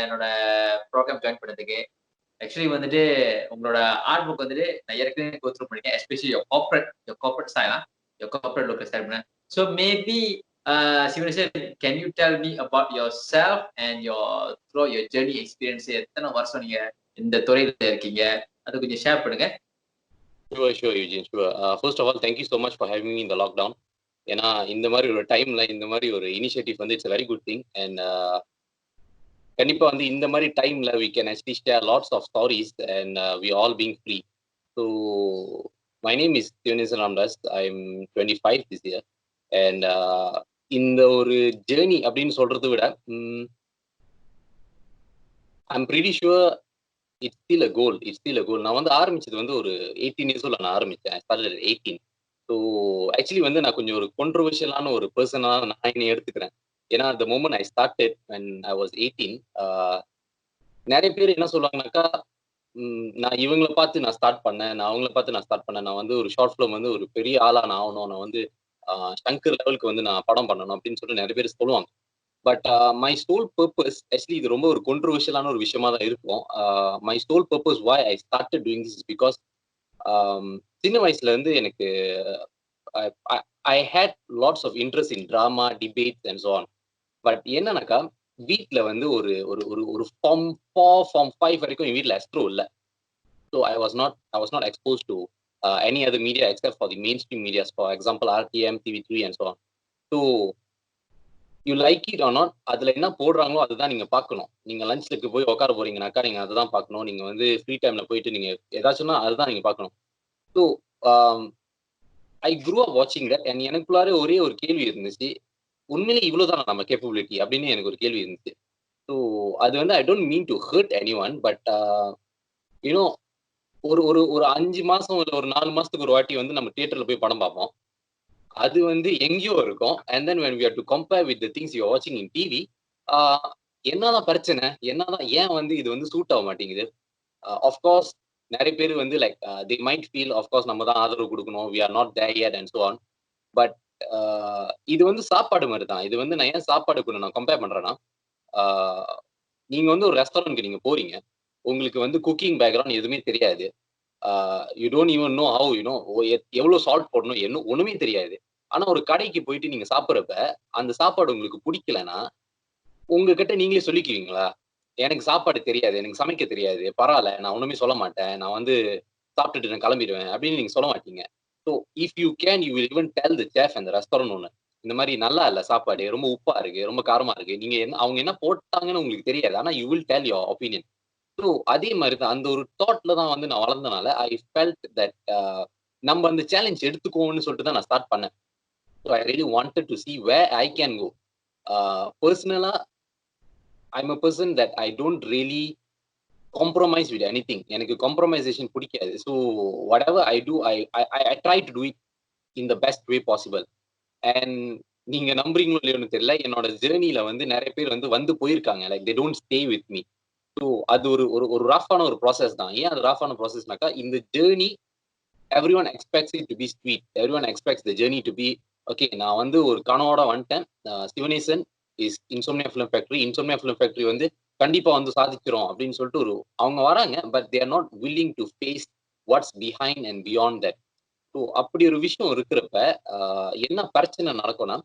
என்னோட program join பண்ணதுக்கு. Actually வந்துட்டு உங்களோட ஆர்ட் புக் வந்துட்டு நான் ஏற்கனவே கோ த்ரூ பண்ணிருக்கேன். Especially your corporate style your corporate look style பண்ணேன். So maybe Sivaneswar, can you tell me about yourself and your journey experience? எத்தனை வருஷம் நீங்க இந்த துறையில இருக்கீங்க, அது கொஞ்சம் ஷேர் பண்ணுங்க. Sure, Eugene, sure. First of all, thank you so much for having me in the lockdown. ஏன்னா இந்த மாதிரி ஒரு டைம்ல இந்த மாதிரி ஒரு இனிஷியேட்டிவ் வந்து it's very good thing. And கண்டிப்பா வந்து இந்த மாதிரி டைம்ல we can actually share lots of stories and we all being free. So my name is Sivanesan Ramdas. I'm 25 this year. And இந்த ஒரு ஜேர்னி அப்படின்னு சொல்றதை விட I'm pretty sure it's still a goal. நான் வந்து ஆரம்பிச்சது வந்து ஒரு 18 years old நான் ஆரம்பிச்சேன். I started at 18. So actually வந்து நான் கொஞ்சம் ஒரு கான்ட்ரோவர்ஷியலான ஒரு பர்சனா நான் என்னை எடுத்துக்கிறேன். ஏன்னா the moment I started when I was 18, நிறைய பேர் என்ன சொல்லுவாங்கனாக்கா, நான் இவங்களை பார்த்து நான் ஸ்டார்ட் பண்ணேன், நான் வந்து ஒரு ஷார்ட் ஃபிலிம் வந்து ஒரு பெரிய ஆளா நான் ஆகணும், நான் வந்து சங்கர் லெவலுக்கு வந்து நான் படம் பண்ணணும் அப்படின்னு சொல்லிட்டு நிறைய பேர் சொல்லுவாங்க. But my sole purpose, actually இது ரொம்ப ஒரு கான்ட்ரோவர்ஷியலான ஒரு விஷயமா தான் இருக்கும். My sole purpose why I started doing this is because சின்ன வயசுல இருந்து எனக்கு I had lots of interest in drama, debates and so on. But என்னன்னாக்கா, வீட்டில் வந்து ஒரு ஒரு ஒரு ஒரு ஃபார்ம் 4 ஃபார்ம் 5 வரைக்கும் என் வீட்டில் எஸ்ட்ரோ இல்லை. So I was not exposed to any other media except for the mainstream media, for example RTM, TV3 and so on. So you like it or not, அதுல என்ன போடுறாங்களோ அதுதான் நீங்க பார்க்கணும். நீங்க லஞ்சுக்கு போய் உட்கார போறீங்கனாக்கா நீங்க அதை தான் பார்க்கணும். நீங்க வந்து ஃப்ரீ டைம்ல போயிட்டு நீங்க ஏதாச்சும்னா அதுதான் நீங்க பார்க்கணும். ஸோ ஐ க்ரூ அப் வாட்சிங் தட். அண்ட் எனக்குள்ளார ஒரே ஒரு கேள்வி இருந்துச்சு, உண்மையிலே இவ்வளவுதான் நம்ம கேப்பபிலிட்டி அப்படின்னு எனக்கு ஒரு கேள்வி இருந்துச்சு. ஸோ அது வந்து I don't mean to hurt anyone, but you know ஒரு ஒரு ஒரு 5 மாசம் இல்லை ஒரு 4 மாசத்துக்கு ஒரு வாட்டி வந்து நம்ம தியேட்டர்ல போய் படம் பார்ப்போம். அது வந்து எங்கேயோ இருக்கும். And then when we have to compare with the things you are watching in TV, என்னதான் பிரச்சனை, என்னதான் ஏன் வந்து இது வந்து சூட் ஆக மாட்டேங்குது. ஆஃப்கோர்ஸ் நிறைய பேர் வந்து like they might feel of course நம்ம தான் ஆதரவு கொடுக்கணும், we are not there yet and so on. But இது வந்து சாப்பாடு மாதிரி தான். இது வந்து நான் ஏன் சாப்பாடு கூட நான் கம்பேர் பண்றேன்னா, நீங்க வந்து ஒரு ரெஸ்டாரண்ட்க்கு நீங்க போறீங்க, உங்களுக்கு வந்து குக்கிங் பேக்ரவுண்ட் எதுவுமே தெரியாது. You don't even know how எவ்வளவு சால்ட் போடணும் என்ன ஒண்ணுமே தெரியாது. ஆனா ஒரு கடைக்கு போயிட்டு நீங்க சாப்பிட்றப்ப அந்த சாப்பாடு உங்களுக்கு பிடிக்கலன்னா உங்ககிட்ட நீங்களே சொல்லிக்குவீங்களா, எனக்கு சாப்பாடு தெரியாது, எனக்கு சமைக்க தெரியாது, பரவாயில்ல, நான் ஒண்ணுமே சொல்ல மாட்டேன், நான் வந்து சாப்பிட்டுட்டு நான் கிளம்பிடுவேன் அப்படின்னு நீங்க சொல்ல மாட்டீங்க. So if you can you will even del the chef அந்த ரெஸ்டாரண்ட் ஒன்று, இந்த மாதிரி நல்லா இல்லை சாப்பாடு, ரொம்ப உப்பா இருக்கு, ரொம்ப காரமா இருக்கு, நீங்க என்ன அவங்க என்ன போட்டாங்கன்னு உங்களுக்கு தெரியாது, ஆனா you will tell your opinion. So அதே மாதிரி தான் அந்த ஒரு தாட்ல தான் வந்து நான் வளர்ந்தனால ஐ ஃபெல்ட் தட் நம்ம அந்த சேலஞ்ச் எடுத்துக்கோன்னு சொல்லிட்டு தான் நான் ஸ்டார்ட் பண்ணேன். So I really wanted to see where I can go. பர்சனலா I'm a person that I don't really compromise with anything. எனக்கு காம்ப்ரமைசேஷன் பிடிக்காது. So whatever I do I try to do it in the best way possible. And நீங்க நம்புறீங்களோ இல்லையோன்னு தெரியல, என்னோட ஜேர்னில வந்து நிறைய பேர் வந்து போயிருக்காங்க, like they don't stay with me. So அது ஒரு ஒரு ரஃபான ஒரு ப்ராசஸ் தான். ஏன் அது ரஃபான ப்ராசஸ்னாக்கா, இந்த journey everyone expects it to be sweet, everyone expects the journey to be okay. நான் வந்து ஒரு கனவோட வந்துட்டேன், Sivanesan is Insomnia film factory. Insomnia film factory வந்து கண்டிப்பா வந்து சாதிக்கிறோம் அப்படின்னு சொல்லிட்டு ஒரு அவங்க வராங்க. But they are not willing to face what's behind and beyond that. So அப்படி ஒரு விஷயம் இருக்கிறப்ப என்ன பிரச்சனை நடக்கும்னா,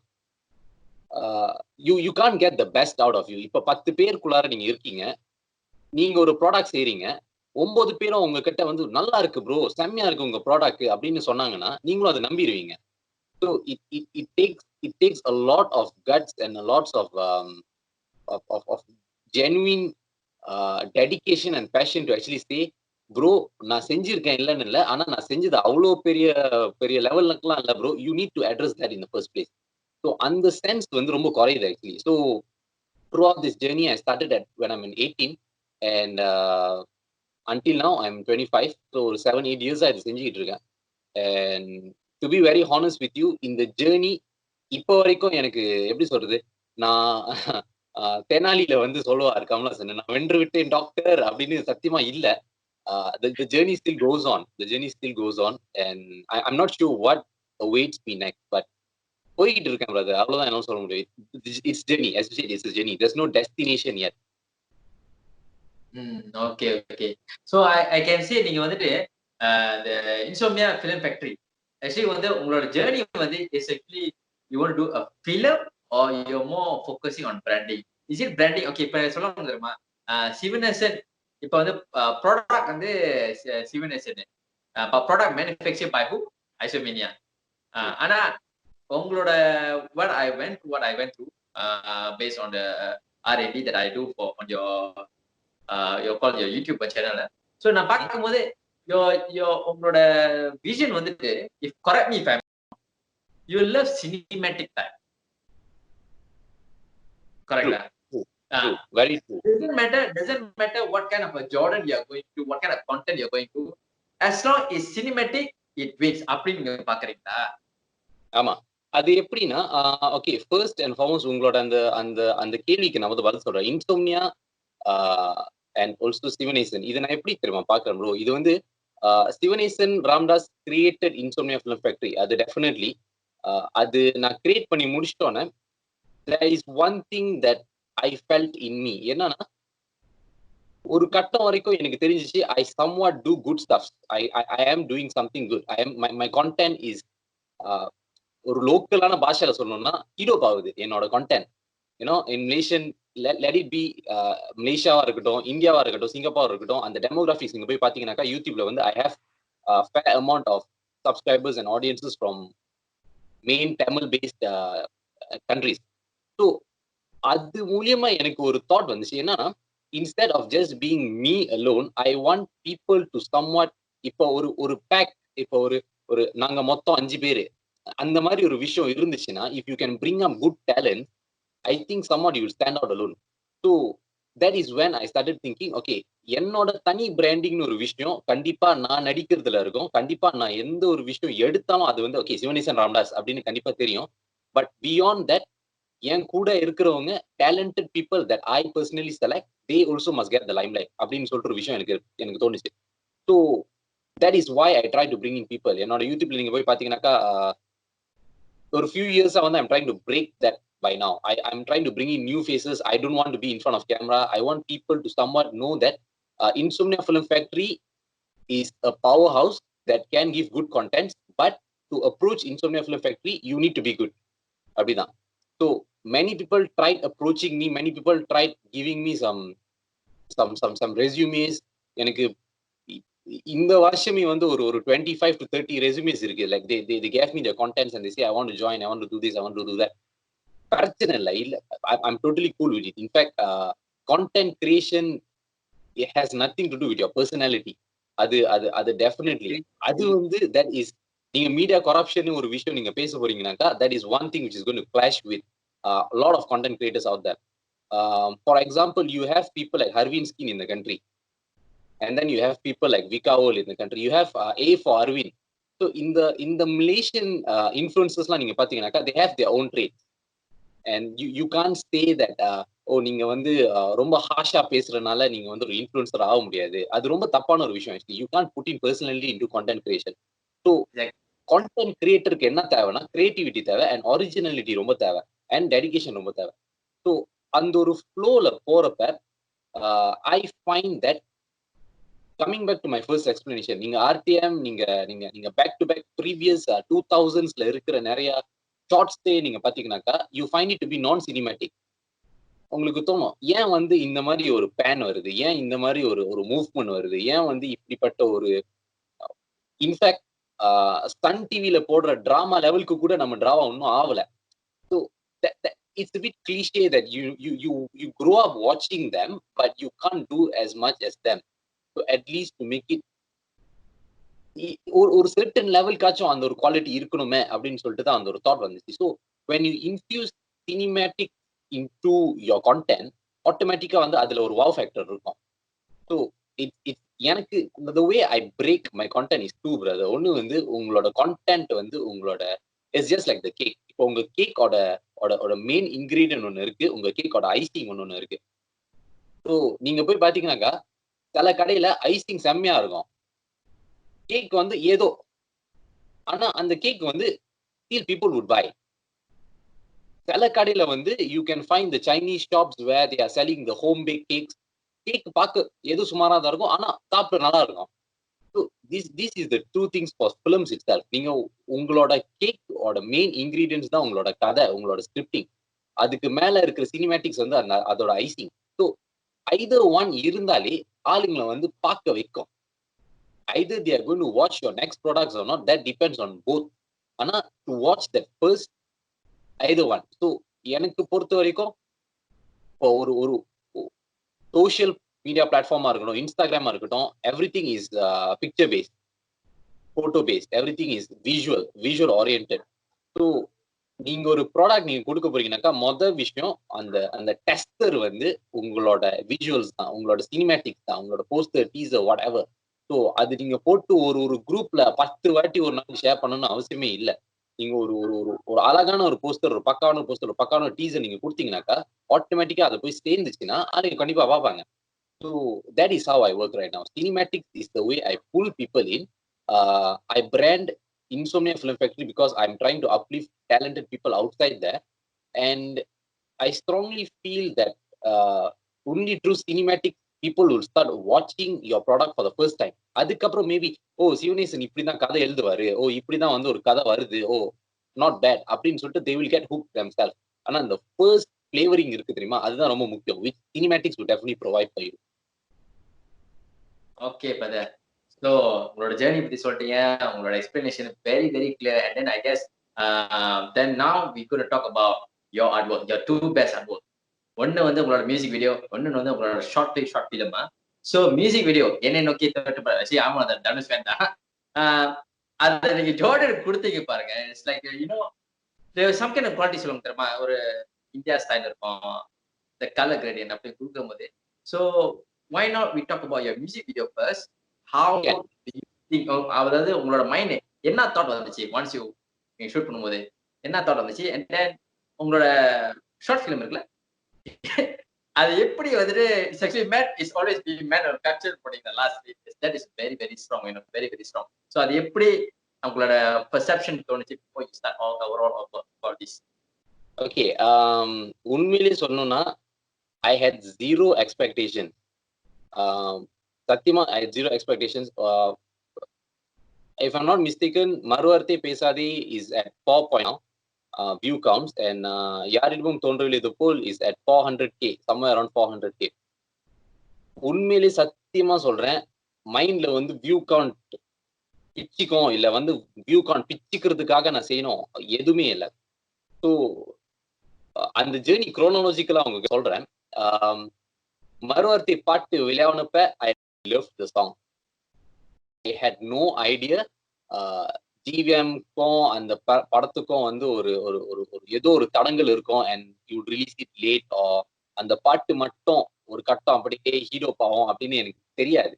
you can't get the best out of you. இப்ப 10 பேருக்குள்ளார நீங்க இருக்கீங்க, நீங்க ஒரு ப்ராடக்ட் செய்றீங்க, 9 பேரும் உங்ககிட்ட வந்து நல்லா இருக்கு ப்ரோ, செம்மையா இருக்கு உங்க ப்ராடக்ட் அப்படின்னு சொன்னாங்கன்னா நீங்களும் அதை நம்பிடுவீங்க. So it takes a lot of guts and a lots of genuine dedication and passion to actually say bro நான் செஞ்சிருக்கேன் இல்லைன்னு இல்லை, ஆனா நான் செஞ்சது அவ்வளோ பெரிய பெரிய லெவலுக்குலாம் இல்லை bro, you need to address that in the first place. So அந்த சென்ஸ் வந்து ரொம்ப குறையுது actually. So throughout this journey I started at when I'm in 18 and until now I'm 25. So ஒரு 7-8 years இது செஞ்சுக்கிட்டு இருக்கேன். And to be very honest with you, இந்த journey இப்போ வரைக்கும் எனக்கு எப்படி சொல்றது, நான் தெனாலியில வந்து சொல்லுவார் கமலஹாசன், நான் வென்று விட்டேன் டாக்டர் அப்படின்னு சத்தியமா இல்ல. The journey still goes on. The journey still goes on and I'm not sure what awaits me next, but போய்கிட்டு இருக்கேன் பிரதர், அவ்வளவுதான் என்னால சொல்ல முடியும். It's journey, as you said, it's a journey. There's no destination yet. Okay okay. So I can say நீங்க வந்துட்டு இந்த insomnia film factory actually வந்து உங்களோட ஜேர்னி வந்து is actually you want to a film or you more focusing on branding. Is it branding? Okay இப்ப சொல்ல தெரியுமா சிவனேசன் இப்ப வந்து ப்ராடக்ட் வந்து Sivanesan product manufacture by who Isomania. ஆனா உங்களோட what I went through based on the R&D that I do for on your YouTube channel. So நான் பார்க்கும்போது உங்களோட விஷன் வந்துட்டு if correct me if I you love cinematic type. Correct. True. Very true. Doesn't matter what kind of a Jordan you are going to, what kind of content you are going to, as long as cinematic it wins. அப்படின்னு நீங்க பாக்குறீங்களா? ஆமா. அது எப்படின்னா okay first and foremost உங்களோட அந்த அந்த அந்த கேள்விக்கு நான் வந்து பதில் சொல்றேன். இன்சோம்னியா அண்ட் ஆல்சோ சிவனேசன் இதை நான் எப்படி தெரியுமா பாக்குறேன் ப்ரோ. இது வந்து Sivanesan Ramdas created insomnia film factory. அது டெஃபினெட்லி அது நான் கிரியேட் பண்ணி முடிச்சிட்டோன்னே there is one thing that I felt in me. என்னன்னா ஒரு கட்டம் வரைக்கும் எனக்கு தெரிஞ்சிச்சு I somewhat do good stuff. I am doing something good. I am my content is ஒரு லோக்கலான பாஷையில சொல்லணும்னா ஹீரோ ஆகுது என்னோட content. You know in Malaysian let it be மலேசியாவா இருக்கட்டும், இந்தியாவா இருக்கட்டும், சிங்கப்பூர் இருக்கட்டும், அந்த டெமோகிராஃபிக்ஸ் நீங்க போய் பாத்தீங்கன்னாக்கா யூடியூப்ல வந்து I have fair amount of subscribers and audiences from main Tamil based countries. So அது மூலியமா எனக்கு ஒரு தாட் வந்துச்சு. என்னன்னா instead of just being me alone I want people to somewhat. இப்போ ஒரு பேக், இப்போ ஒரு நாங்க மொத்தம் 5 பேரு அந்த மாதிரி ஒரு விஷயம் இருந்துச்சுன்னா if you can bring up good talent I think somewhat you will stand out alone. So that is when I started thinking okay என்னோட தனி பிராண்டிங்னு ஒரு விஷயம் கண்டிப்பா நான் நடிக்கிறதுல இருக்கும். கண்டிப்பா நான் எந்த ஒரு விஷயம் எடுத்தாலும் அது வந்து ஓகே சிவனேசன் ராம்தாஸ் அப்படின்னு கண்டிப்பா தெரியும். பட் பியாண்ட் தட் என் கூட இருக்கிறவங்க talented people that I personally select they also must get the limelight அப்படின்னு சொல்ற ஒரு விஷயம் எனக்கு தோணுச்சு. So that is why I try to bring in people. என்னோட யூடியூப்ல நீங்க போய் பாத்தீங்கன்னாக்கா ஒரு few years வந்து I'm trying to break that by now. I'm trying to bring in new faces. I don't want to be in front of camera. I want people to somewhat know that Insomnia Film Factory is a powerhouse that can give good contents, but to approach Insomnia Film Factory, you need to be good. அப்படிதான். So many people tried approaching me. Many people tried giving me some resumes. எனக்கு இந்த வருஷமே வந்து ஒரு 25 to 30 resumes இருக்கு. Like they gave me their contents and they say I want to join, I want to do this, I want to do that. பிரச்சனை இல்ல. I'm totally cool with it. In fact, content creation it has nothing to do with your personality. அது definitely அது வந்து that is நீங்க media corruption ஒரு விஷயம் நீங்க பேச போறீங்கன்னாக்கா that is one thing which is going to clash with a lot of content creators out there. For example, you have people like Harveen Skin in the country. And then you have people like Vikaol in the country. You have A for Arvind. So in the Malaysian influencers la neenga pathina they have their own traits. And you can't say that நீங்க வந்து ரொம்ப ஹாஷா பேசுறதுனால நீங்க வந்து ஒரு influencer ஆக முடியாது. அது ரொம்ப தப்பான ஒரு விஷயம். Actually you can't put in personality into content creation. So content creatorக்கு என்ன தேவைன்னா creativity தேவை and originality ரொம்ப தேவை and dedication ரொம்ப தேவை. So அந்த ஒரு flowல போறப்ப I find that coming back to my first explanation, நீங்க RTM நீங்க back to back previous 2000sல இருக்கிற நிறைய ஷார்ட்ஸ்டே நீங்க பாத்தீங்கன்னாக்கா you find it to be non cinematic. உங்களுக்கு தோணும் ஏன் வந்து இந்த மாதிரி ஒரு பேன் வருது, ஏன் இந்த மாதிரி ஒரு மூவ்மெண்ட் வருது, ஏன் வந்து இப்படிப்பட்ட ஒரு இன்ஃபேக்ட் சன் டிவில போடுற டிராமா லெவலுக்கு கூட நம்ம டிராமா ஒன்றும் ஆகல. So it's a bit cliche that you grow up watching them but you can't do as much as them. So at least to make it ஒரு certain லெவல்காச்சும் அந்த ஒரு குவாலிட்டி இருக்கணுமே அப்படின்னு சொல்லிட்டு தான் அந்த ஒரு தாட் வந்துச்சு. So when you infuse cinematic into your content ஆட்டோமேட்டிக்கா வந்து அதுல ஒரு wow factor இருக்கும். ஸோ it's எனக்கு the way I break my content is two brother. ஒன்னு வந்து உங்களோட content வந்து உங்களோட it's just like the cake. இப்போ உங்க கேக்கோட மெயின் இன்கிரீடியன்ட் ஒன்று இருக்கு, உங்க கேக்கோட ஐசிங் ஒன்று இருக்கு. ஸோ நீங்க போய் பாத்தீங்கன்னாக்கா சில கடையில ஐசிங் செம்மையா இருக்கும், கேக் வந்து ஏதோ, ஆனா அந்த கேக் வந்து still people would buy. சில கடையில வந்து you can find the Chinese shops where they are selling the home baked cakes. Cake பார்க்க எது சுமாரா தான் இருக்கும், ஆனா சாப்பிட நல்லா இருக்கும். So this is the true things for films itself. நீங்க உங்களோட கேக்கோட மெயின் இன்கிரீடியன்ட்ஸ் தான் உங்களோட கதை, உங்களோட ஸ்கிரிப்டிங். அதுக்கு மேல இருக்கிற சினிமேட்டிக்ஸ் வந்து அதோட ஐசிங். ஸோ ஐதர் ஒன் இருந்தாலே ஆளுங்களை வந்து பார்க்க வைக்கும். Either they are going to watch your next products or not, that depends on both. ஆனா to watch that first, either one. So எனக்கு பொறுத்த வரைக்கும் இப்போ ஒரு ஒரு சோஷியல் மீடியா பிளாட்ஃபார்மா இருக்கட்டும், இன்ஸ்டாகிராமா இருக்கட்டும், everything is picture based, photo based, everything is visual orient. So நீங்க ஒரு ப்ராடக்ட் நீங்க கொடுக்க போறீங்கன்னாக்கா விஷயம் அந்த அந்த டெஸ்டர் வந்து உங்களோட விஷுவல்ஸ் தான், உங்களோட சினிமேட்டிக்ஸ் தான், உங்களோட poster, teaser, what ever. So அது நீங்க போட்டு ஒரு குரூப்ல 10 வாட்டி ஒரு நாள் ஷேர் பண்ணணும்னு அவசியமே இல்லை. நீங்க ஒரு ஒரு ஒரு அழகான ஒரு போஸ்டர், ஒரு பக்காவான போஸ்டர், ஒரு பக்காவான டீசர் நீங்க கொடுத்தீங்கன்னாக்கா ஆட்டோமேட்டிக்கா அதை போய் சேர்ந்துச்சுன்னா அதை கண்டிப்பா பார்ப்பாங்க. So that is how I work right now. Cinematics is the way I pull people in. I brand Insomnia Film Factory because I'm trying to uplift talented people outside there, and I strongly feel that only through cinematic people will start watching your product for the first time. அதுக்கப்புறம் maybe Sivanesan இப்படிதான் கதை எழுதுவாரு, இப்படிதான் வந்து ஒரு கதை வருது, not bad அப்படின்னு சொல்லிட்டு they will get hooked themselves. ஆனா அந்த first flavoring இருக்கு தெரியுமா, அதுதான் ரொம்ப முக்கியம், which cinematics will definitely provide for you. Okay brother. So உங்களோட ஜேர்னி பத்தி சொல்லிட்டீங்க, உங்களோட explanation very very clear. And then I guess then now we could talk about your art work, your two best art work. ஒன்னு வந்து உங்களோட music video, ஒன்னு வந்து உங்களோட short film. So music video என்னை நோக்கி தட்டுப்படாது. ஆமா, அந்த தனுஷ் ஃபேன் தான். அதை நீங்க ஜோர்டன் கொடுத்தீங்க பாருங்க. It's like you know some kind of quality சொல்லுவாங்க தெரியுமா, ஒரு இந்தியா ஸ்டைல் இருக்கும், இந்த கலர் கிரேடியன்ட் அப்படி கொடுக்கும் போது. So why not we talk about your music video first? How do you think, அதாவது உங்களோட மைண்ட் என்ன தாட் வந்துச்சு once you நீங்க ஷூட் பண்ணும்போது என்ன தாட் வந்துச்சு? அண்ட் தென் உங்களோட ஷார்ட் ஃபிலிம் இருக்குல்ல, அது எப்படி வந்துட்டு it's actually made is always be made or capture பண்ணீங்க last that is very very strong, you know, very very strong. So அது எப்படி உங்களோட பெர்செப்ஷன் தோணுச்சு before you start overall about this? Okay, உண்மையிலேயே சொல்லணும்னா I had zero expectations. சத்தியமா I had zero expectations. If I'm not mistaken, மறுவார்த்தை பேசாதே is at 4 view counts, and யாரிடமும் தோன்றவில்லை the poll is at 400k, somewhere around 400k. உண்மையிலே சத்தியமா சொல்றேன், மைண்ட்ல வந்து வியூ கவுண்ட் பிச்சிக்கும் இல்ல வந்து வியூ கவுண்ட் பிச்சிக்கிறதுக்காக நான் செய்யணும் எதுவுமே இல்லை. ஸோ அந்த ஜேர்னி குரோனாலஜிக்கலா அவங்க சொல்றேன். மறுவார்த்தை பாட்டு வெளியானப்ப I loved the song. I had no idea ஜிவிஎம்க்கும் அந்த படத்துக்கும் வந்து ஒரு ஒரு ஒரு ஏதோ ஒரு தடங்கள் இருக்கும், and you release it late, அந்த பாட்டு மட்டும் ஒரு கட்டம் அப்படியே ஹீரோ பாவம் அப்படின்னு எனக்கு தெரியாது.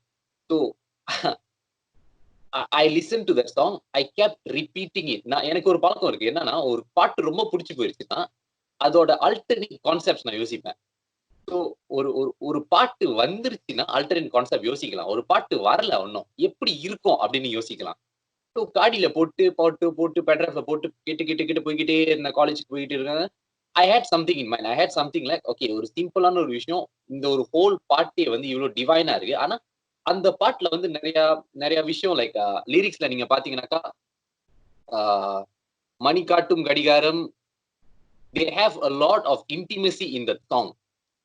So I listened to that song. I kept repeating it. எனக்கு ஒரு பழக்கம் இருக்கு, என்னன்னா ஒரு பாட்டு ரொம்ப பிடிச்சி போயிருச்சுன்னா அதோட அல்டர்னேட் கான்செப்ட்ஸ் நான் யோசிப்பேன். ஸோ ஒரு பாட்டு வந்துருச்சுன்னா அல்டர்னேட் கான்செப்ட் யோசிக்கலாம், ஒரு பாட்டு வரல ஒன்னும் எப்படி இருக்கும் அப்படின்னு யோசிக்கலாம். ஸோ காடியில போட்டு பெட்ராஃப்ல போட்டு கேட்டு போய்கிட்டே இருந்த காலேஜுக்கு போயிட்டு இருக்காங்க. I had something in mind. I had something like okay, ஒரு சிம்பிளான ஒரு விஷயம், இந்த ஒரு ஹோல் பாட்டே வந்து இவ்வளவு டிவைனா இருக்கு. ஆனா அந்த பாட்டுல வந்து நிறைய விஷயம் லைக் லிரிக்ஸ்ல நீங்க பாத்தீங்கன்னாக்கா மணி காட்டும் கடிகாரம், they have a lot of intimacy in that song.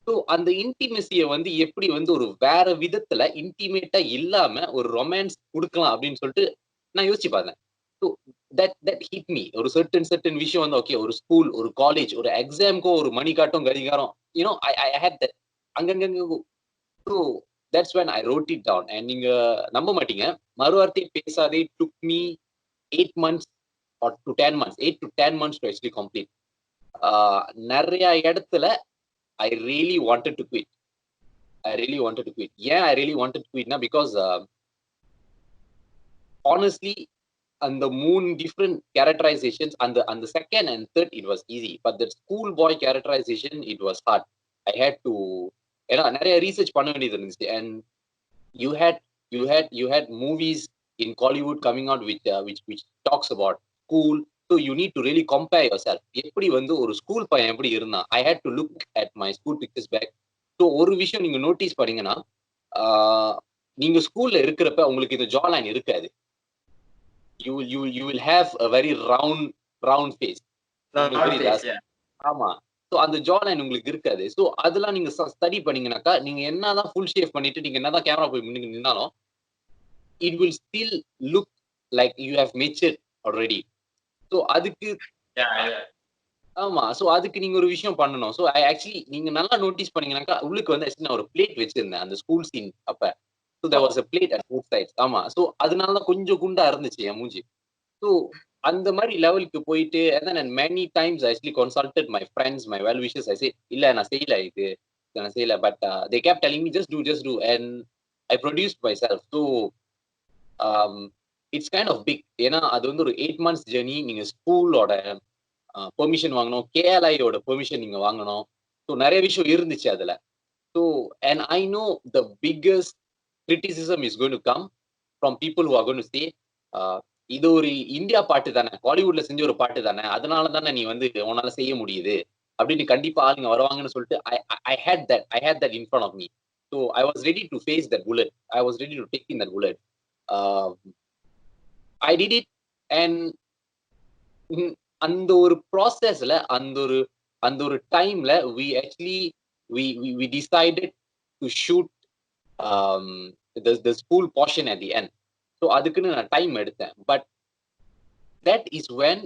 So அந்த இன்டிமெசியை வந்து எப்படி வந்து ஒரு வேற விதத்துல இன்டிமேட்டா இல்லாம ஒரு ரொமான்ஸ் கொடுக்கலாம் அப்படின்னு சொல்லிட்டு நான் யோசிச்சு பார்த்தேன். So that hit me. ஒரு சர்டன் விஷயம் வந்து ஓகே, ஒரு ஸ்கூல், ஒரு காலேஜ், ஒரு எக்ஸாம்க்கோ ஒரு மணி காட்டும் கடிகாரம், யூனோ ஐ ஹேட் தட் அங்கங்க. So that's when I wrote it down. and நீங்க நம்ப மாட்டீங்க, மறுவார்த்தை பேசாதே took me 8 months or to 10 months, 8 to 10 months to actually complete. நிறைய இடத்துல I really wanted to quit. Yeah, I really wanted to quit now because honestly, and the moon different characterizations, and the second and third it was easy, but the schoolboy characterization it was hard. I had to நிறைய research பண்ண வேண்டியது இருந்துச்சு. And you had movies in Hollywood coming out which talks about school. So you need to really compare yourself. எப்படி வந்து ஒரு school பையன் எப்படி இருந்தான், I had to look at my school pictures back. So ஒரு விஷயம் நீங்க நோட்டீஸ் பண்ணீங்கன்னா நீங்க ஸ்கூல்ல இருக்கிறப்ப உங்களுக்கு இந்த ஜா லைன் இருக்காது. You will have a very round face. ஆமா. சோ அந்த ஜா லைன் உங்களுக்கு இருக்காது. சோ அதெல்லாம் நீங்க ஸ்டடி பண்ணீங்கன்னாக்கா, நீங்க என்னதான் ஃபுல் ஷேவ் பண்ணிட்டு நீங்க என்னதான் கேமரா போய் முன்னுக்கு நின்னாலும், it will still look like you have matured already. So அதுக்கு ஆமா. சோ அதுக்கு நீங்க ஒரு விஷயம் பண்ணணும். சோ ஆக்சுவலி நீங்க நல்லா நோட்டீஸ் பண்ணீங்கன்னாக்கா, உள்ளுக்கு வந்து ஆக்சுவலி நான் ஒரு பிளேட் வச்சிருந்தேன். அந்த ஸ்கூல் சீன் அப்ப. So there was a blade at both sides. ஆமா. சோ அதனால தான் கொஞ்சம் குண்டா இருந்துச்சு என் மூஞ்சி. ஸோ அந்த மாதிரி லெவலுக்கு போயிட்டு and many times I actually consulted my friends, my well wishers. I said இல்ல நான் செய்யல இது நான் செய்யல but they kept telling me just do and I produced myself. So um, it's kind of big. ஏன்னா அது வந்து ஒரு 8 months ஜர்னி. நீங்க ஸ்கூலோட பெர்மிஷன் வாங்கணும், கேஎல்ஐயோட பெர்மிஷன் நீங்க வாங்கணும். ஸோ நிறைய விஷயம் இருந்துச்சு அதுல. So and I know the biggest criticism is going to come from people who are going to say இது ஒரு இந்தியா பாட்டு தானே, பாலிவுட்ல செஞ்ச ஒரு பாட்டு தானே, அதனால தானே நீ வந்து உன்னால செய்ய முடியுது அப்படின்னு கண்டிப்பா ஆளுங்க வருவாங்கன்னு சொல்லிட்டு I had that in front of me. So I was ready to face that bullet. I was ready to take in that bullet. I did it and அந்த ஒரு ப்ராசஸ்ல அந்த ஒரு டைம்ல we decided to shoot the school portion at the end. So அதுக்குன்னு நான் time எடுத்தேன். But that is when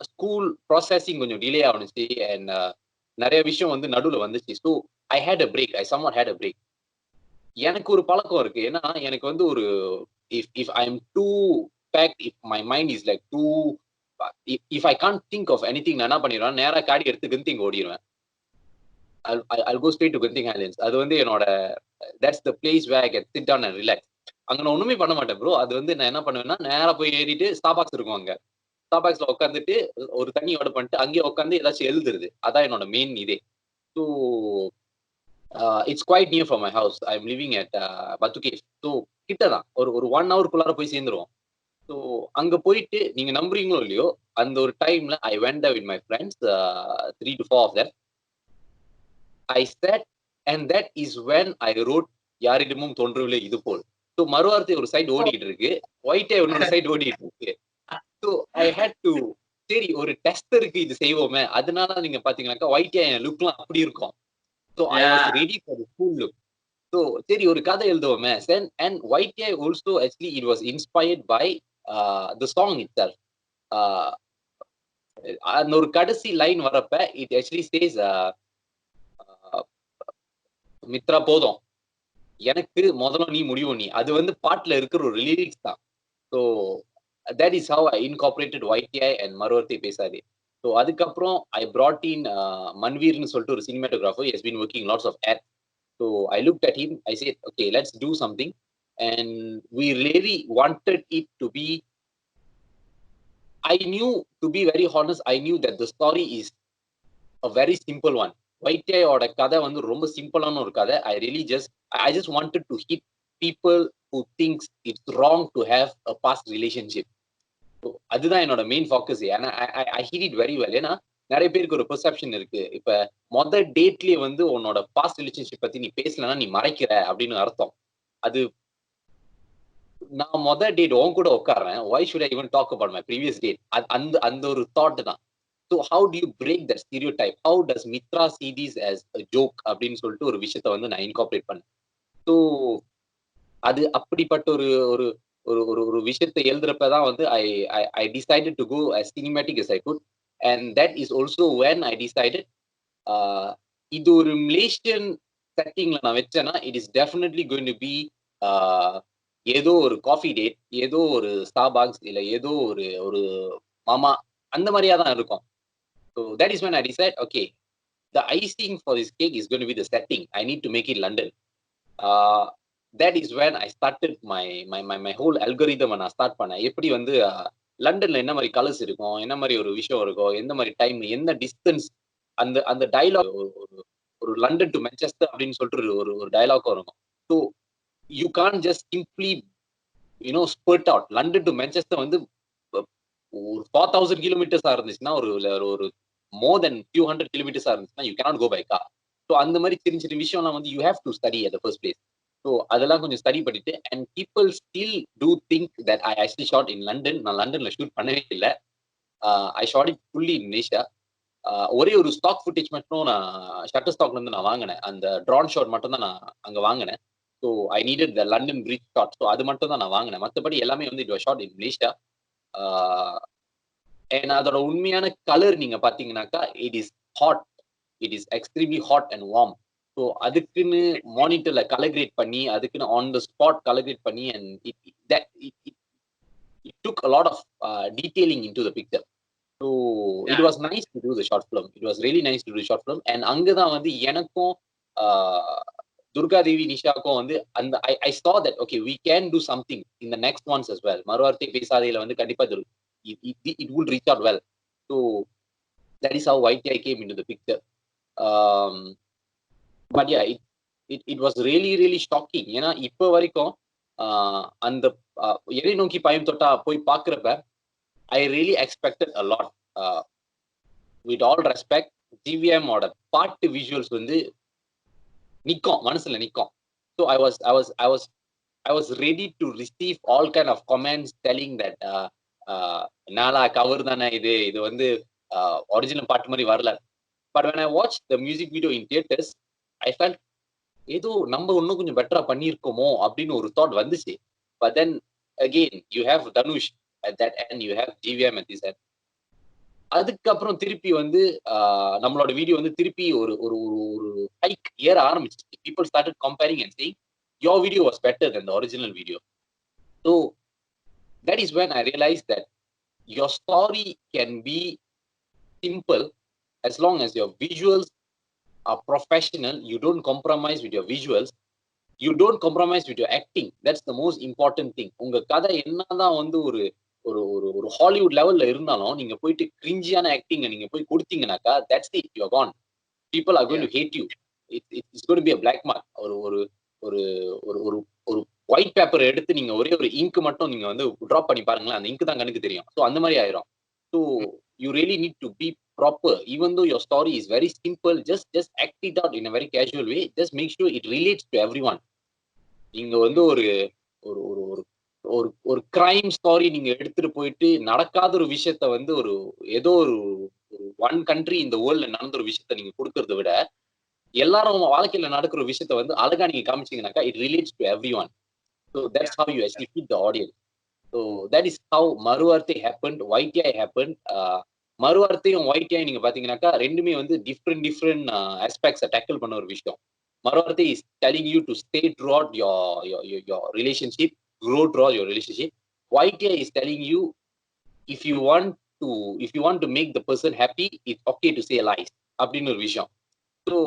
school processing கொஞ்சம் டிலே ஆனிச்சு அண்ட் நிறைய விஷயம் வந்து நடுவில் வந்துச்சு. So I had a break. I somewhat had a break. எனக்கு ஒரு பழக்கம் இருக்கு. ஏன்னா எனக்கு வந்து ஒரு if I am too packed, if my mind is like too, if I can't think of anything, நான் என்ன பண்ணிடுவேன், நேரா காடி எடுத்து கெந்திங் ஓடிடுவேன். I'll go straight to Genting Highlands. அது வந்து என்னோட that's the place where I can sit down and relax. அங்க நான் ஒண்ணுமே பண்ண மாட்டேன் ப்ரோ. அது வந்து நான் என்ன பண்ணுவேன்னா, நேரா போய் ஏறிட்டு ஸ்டார்பாக்ஸ் இருக்கும் அங்க. ஸ்டார்பாக்ஸ்ல உட்காந்துட்டு ஒரு தண்ணி ஆர்டர் பண்ணிட்டு அங்கேயே உட்காந்து ஏதாச்சும் எழுதுறது. அதான் என்னோட மெயின் இதே. So it's quite near from my house. I am living at Batu Caves. So கிட்ட தான் ஒரு 1 ஹவருக்குள்ளார போய் சேர்ந்துருவோம். ஸோ அங்க போயிட்டு நீங்க நம்புறீங்களோ இல்லையோ, அந்த ஒரு டைம்ல I went with my friends 3 to 4 of them. I sat and that is when I wrote யாரிடமும் தோன்றவில்லை இது போல். ஸோ மறுவார்த்தை ஒரு சைடு ஓடிட்டு இருக்கு, ஒயிட்டே இன்னொரு சைடு ஓடிட்டு இருக்கு. ஸோ ஐ ஹேட் டு சரி ஒரு டெஸ்டருக்கு இது செய்வோமே. அதனால நீங்க பாத்தீங்கன்னாக்கா ஒயிட்டே என் லுக்லாம் அப்படி இருக்கும். So I was ready for the school look. So சரி ஒரு கதை எழுதுவோமே. அண்ட் ஒயிட்டே also actually it was inspired by the song itself. அந்த ஒரு கடைசி லைன் வரப்ப இட் ஆக்சுவலி சேஸ் மித்ரா போதும் எனக்கு முதல்ல நீ முடிவும் நீ. அது வந்து பாட்டுல இருக்கிற ஒரு லிரிக்ஸ் தான். So that is how I incorporated YTI and Maruvaarthai Pesadhe. So அதுக்கப்புறம் ஐ brought in மன்வீர்னு சொல்லிட்டு ஒரு cinematographer. Has been working lots of ad. So I looked at him. I said okay let's do something and we really wanted it to be. I knew, to be very honest, I knew that the story is a very simple one. ஒயிட்டியோட கதை வந்து ரொம்ப சிம்பிளான ஒரு கதை. I just wanted to hit people who thinks it's wrong to have a past relationship. So அதுதான் என்னோட main focus. ஏன்னா I hit it very well. ஏன்னா நிறைய பேருக்கு ஒரு பெர்செப்ஷன் இருக்கு, இப்ப மொதல் டேட்லயே வந்து உன்னோட பாஸ்ட் ரிலேஷன்ஷிப் பத்தி நீ பேசலன்னா நீ மறைக்கிற அப்படின்னு அர்த்தம். அது நான் மொதல் டேட் உன் கூட உட்கார்றேன், why should I even talk about my previous date? அந்த ஒரு தாட் தான். So how do you break that stereotype? How does Mitra see this as a joke அப்படின்னு சொல்லிட்டு ஒரு விஷயத்தை வந்து நான் இன்கார்பரேட் பண்ணேன். ஸோ அது அப்படிப்பட்ட ஒரு ஒரு ஒரு ஒரு விஷயத்தை எழுதுறப்பதான் வந்து I decided to go as cinematic as I could. And that is also when I decided இது ஒரு மலேசியன் செட்டிங்ல நான் வச்சேன்னா it is definitely going to be ஏதோ ஒரு காஃபி டேட், ஏதோ ஒரு ஸ்டார்பாக்ஸ், இல்ல ஏதோ ஒரு மாமா, அந்த மாதிரியா தான் இருக்கும். So that is when I decided, okay, the icing for this cake is going to be the setting. I need to make it London. That is when I started my whole algorithm. நான் start பண்ணேன் எப்படி வந்து லண்டன்ல என்ன மாதிரி colours இருக்கும், என்ன மாதிரி ஒரு விஷயம் இருக்கும், எந்த மாதிரி டைம், என்ன டிஸ்டன்ஸ், அந்த டைலாக் ஒரு லண்டன் டு மான்செஸ்டர் அப்படின்னு சொல்லிட்டு ஒரு டைலாக் வரும். So you can just simply spurt out. London to Manchester வந்து ஒரு 4000 கிலோமீட்டர்ஸா இருந்துச்சுன்னா, ஒரு more then few hundred kilometers இருந்துச்சுன்னா, you cannot go by car. So அந்த மாதிரி சின்ன சின்ன விஷயம்லாம் வந்து you have to study at the first place. So அதெல்லாம் கொஞ்சம் ஸ்டடி பண்ணிட்டு and people still do think that I actually shot in London. நான் லண்டன்ல ஷூட் பண்ணவே இல்லை. I shot it fully in Malaysia. ஒரே ஒரு ஸ்டாக் ஃபுட்டேஜ் மட்டும் நான் ஷட்டர் ஸ்டாக்ல இருந்து நான் வாங்கினேன். அந்த ட்ரான் ஷாட் மட்டும் தான் நான் அங்க வாங்கினேன். So I needed the London bridge shot. So அது மட்டும் தான் நான் வாங்கினேன். மற்றபடி எல்லாமே வந்து it was shot in Malaysia. And அதோட உண்மையான கலர் நீங்க பாத்தீங்கன்னாக்கா it is hot. It is extremely hot and warm. So அதுக்குன்னு மானிட்டர்ல கலர் கிரேட் பண்ணி அதுக்குன்னு on the spot colour grade பண்ணி and it took a lot of detailing into the picture. So it was nice to do the short film. It was really nice to do the short film. And அங்கதான் வந்து எனக்கும் துர்கா தேவி நிஷாக்கும் வந்து அந்த I saw that okay we can do something in the next ones as well. மறுவார்த்தை பேசாதையில வந்து கண்டிப்பா it will reach out well. So that is how YTI came into the picture. But yeah, it was really really shocking. ஏன்னா இப்ப வரைக்கும் அந்த எதை நோக்கி பயம் தொட்டா போய் பாக்குறப்ப I really expected a lot. With all respect, GVM ஓட பாட்டு விஷுவல்ஸ் வந்து நிக்கும், மனசுல நிக்கும். So I was ready to receive all kind of comments telling that நாலா கவர் தானே இது வந்து ஒரிஜினல் பாட்டு மாதிரி வரல. But when I watched the music video in theaters, I felt ஏதோ நம்ம இன்னும் கொஞ்சம் பெட்டரா பண்ணியிருக்கோமோ அப்படின்னு ஒரு தாட் வந்துச்சு. But then again, you have Dhanush at that end, you have GVM at this end. அதுக்கப்புறம் திருப்பி வந்து நம்மளோட வீடியோ வந்து திருப்பி ஒரு ஒரு ஒரு ஹைக் ஏற ஆரம்பிச்சு. People started comparing and saying your video was better than the original video. So that is when I realized that your story can be simple as long as your visuals are professional. You don't compromise with your visuals. You don't compromise with your acting. That's the most important thing. உங்க கதை என்னதான் வந்து ஒரு ஒரு ஒரு ஒரு Hollywood லெவல்ல இருந்தாலும் நீங்க போயிட்டு கிரிஞ்சியான ஆக்டிங்க நீங்க போய் கொடுத்தீங்கன்னாக்கா that's it, you are gone. People are going to hate you. It's going to be a black mark. ஒரு ஒரு ஒரு ஒரு ஒரு ஒரு ஒயிட் பேப்பர் எடுத்து நீங்க ஒரே ஒரு இங்க் மட்டும் நீங்க வந்து டிராப் பண்ணி பாருங்களேன், அந்த இங்க் தான் கண்ணுக்கு தெரியும். ஸோ அந்த மாதிரி ஆயிரும். So you really need to be proper. Even though your story is very simple, just act it out in a very casual way. Just make sure it relates to everyone. நீங்க வந்து ஒரு ஒரு ஒரு ஒரு ஒரு கிரைம் ஸ்டோரி நீங்க எடுத்துட்டு போயிட்டு நடக்காத ஒரு விஷயத்த வந்து ஒரு ஏதோ ஒரு ஒன் கண்ட்ரி இந்த வேர்ல்ட்ல நடந்த ஒரு விஷயத்த நீங்க கொடுக்கறத விட எல்லாரும் வாழ்க்கையில நடக்கிற ஒரு விஷயத்த வந்து அழகா நீங்க காமிச்சீங்கன்னாக்கா it relates to everyone. So that's how you actually feed the audience. So that is how Maruvaarthai happened, YTI happened. மறுவார்த்தையும் YTI நீங்க பாத்தீங்கன்னாக்கா ரெண்டுமே வந்து டிஃப்ரெண்ட் ஆஸ்பெக்ட்ஸை டேக்கிள் பண்ண ஒரு விஷயம். Maruvaarthai is telling you to stay throughout your relationship, grow throughout your relationship. YTI is telling you if you want to make the person happy, it's okay to say lies அப்படின்னு ஒரு விஷயம். So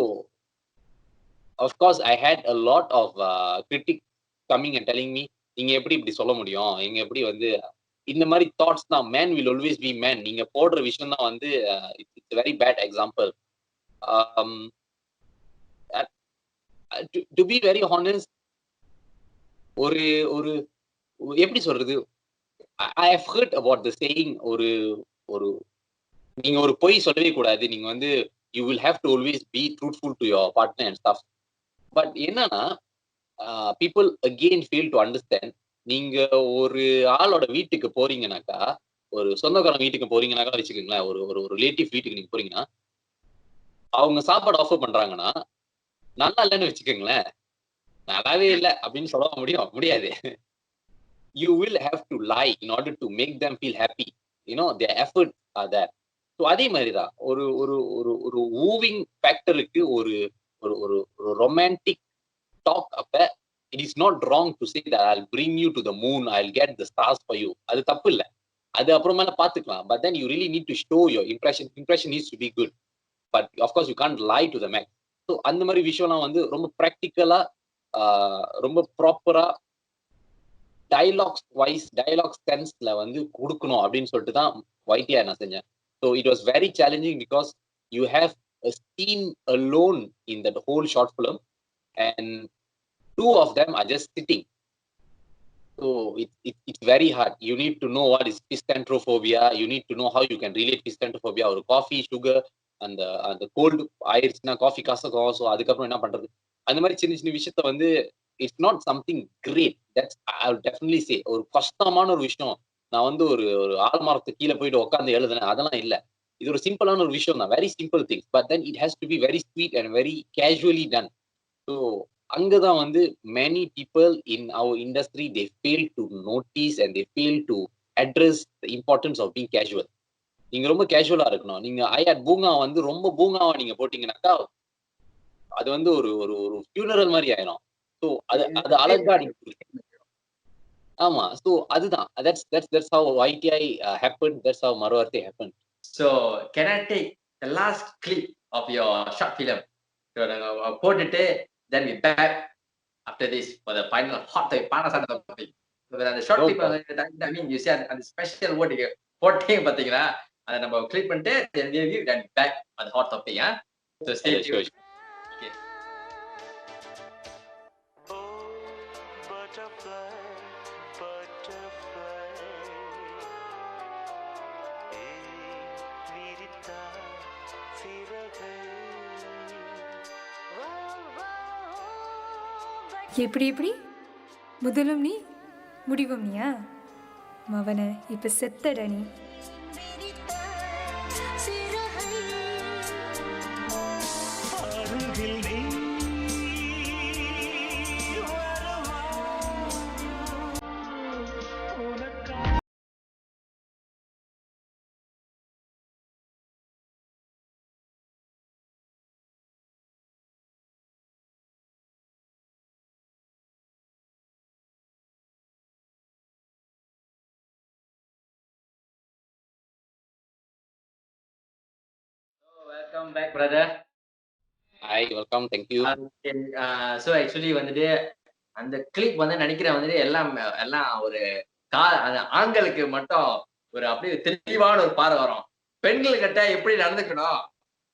of course I had a lot of critics coming and telling me நீங்க எப்படி இப்படி சொல்ல முடியும், நீங்க எப்படி வந்து இந்த மாதிரி தாட்ஸ் தான். Man will always be man. நீங்க போடுற விஷயம் தான் வந்து it's very bad example. To be very honest, ஒரு ஒரு எப்படி சொல்றது, I have heard about the saying ஒரு ஒரு நீங்க ஒரு பொய் சொல்லவே கூடாது, நீங்க வந்து you will have to always be truthful to your partner and stuff. But என்னன்னா people again fail to understand. நீங்க ஒரு ஆளோட வீட்டுக்கு போறீங்கன்னாக்கா, ஒரு சொந்தக்காரங்க வீட்டுக்கு போறீங்கன்னாக்கா வச்சுக்கோங்களேன், ஒரு ஒரு ரிலேட்டிவ் வீட்டுக்கு நீங்க போறீங்கன்னா அவங்க சாப்பாடு ஆஃபர் பண்றாங்கன்னா நல்லா இல்லைன்னு வச்சுக்கோங்களேன், நல்லாவே இல்லை அப்படின்னு சொல்ல முடியாது. You will have to lie in order to make them feel happy. You know, their efforts are there. So அதே மாதிரிதான் ஒரு ஒரு ஒரு ஒரு மூவிங் ஃபேக்டருக்கு ஒரு ஒரு ஒரு ஒரு ரொமான்டிக் டாக் அப்ப it is not wrong to say that I'll bring you to the moon, I'll get the stars for you. அது தப்பு இல்லை, அது அப்புறமேல பாத்துக்கலாம். But then you really need to show your impression needs to be good. But of course you can't lie to the max. So அந்த மாதிரி விஷயம்லாம் வந்து ரொம்ப ப்ராக்டிக்கலா ரொம்ப ப்ராப்பரா டயலாக் சென்ஸ்ல வந்து கொடுக்கணும் அப்படின்னு சொல்லிட்டு தான் YTI நான் செஞ்சேன். So it was very challenging because you have a scene alone in that whole short film and two of them are just sitting. So it's very hard. You need to know what is pistantrophobia. You need to know how you can relate pistantrophobia or coffee, sugar. அந்த அந்த gold ஆயிடுச்சுன்னா coffee கசக்கும். So அதுக்கப்புறம் என்ன பண்றது? அந்த மாதிரி சின்ன சின்ன விஷயத்த வந்து it's not something great. That's I will definitely say ஒரு கஷ்டமான ஒரு விஷயம். நான் வந்து ஒரு ஒரு ஆலமரத்துக்கு கீழ போயிட்டு உட்கார்ந்து எழுதுனேன். அதெல்லாம் இல்ல. இது ஒரு சிம்பிளான ஒரு விஷயம் தான். Very simple things. But then it has to be very sweet and very casually ton. So அங்கதான் வந்து many people in our industry they fail to notice and they fail to address the importance of being casual. நீங்க ரொம்ப கேஷுவலா இருக்கணும். நீங்க ஐயாட் பூங்கா வந்து ரொம்ப பூங்காவா நீங்க போட்டீங்கன்னாக்கா, அது வந்து ஒரு ஒரு ஒரு ஃபியூனரல் மாரி ஆயிரும். ஸோ அது அது அழகா நீங்க ஆமா. ஸோ அதுதான். That's how ITI happen. That's how Maruvaarthai happen. So can I take the last clip of your short film? So போட்டுட்டு then we back after this for the final hot topic, பானசார topic. So அந்த short no clip problem. I mean you say அந்த special word நீங்க போட்டீங்க பாத்தீங்களா? அத நம்ம click பண்ணிட்டு then we will then back on the hot topic. So stay tuned. Sure. Okay. எப்படி எப்படி முதலும் நீ முடிவும் நீயா மவன இப்ப செத்தட நீ Welcome back, brother. Hi, welcome. Thank you. Okay, so actually வந்துட்டு அந்த கிளிப் வந்து நினைக்கிறேன் வந்துட்டு எல்லாம் எல்லாம் ஒரு அந்த ஆண்களுக்கு மட்டும் ஒரு அப்படியே தெளிவான ஒரு பார்வை வரும். பெண்கள் கிட்ட எப்படி நடந்துக்கணும்,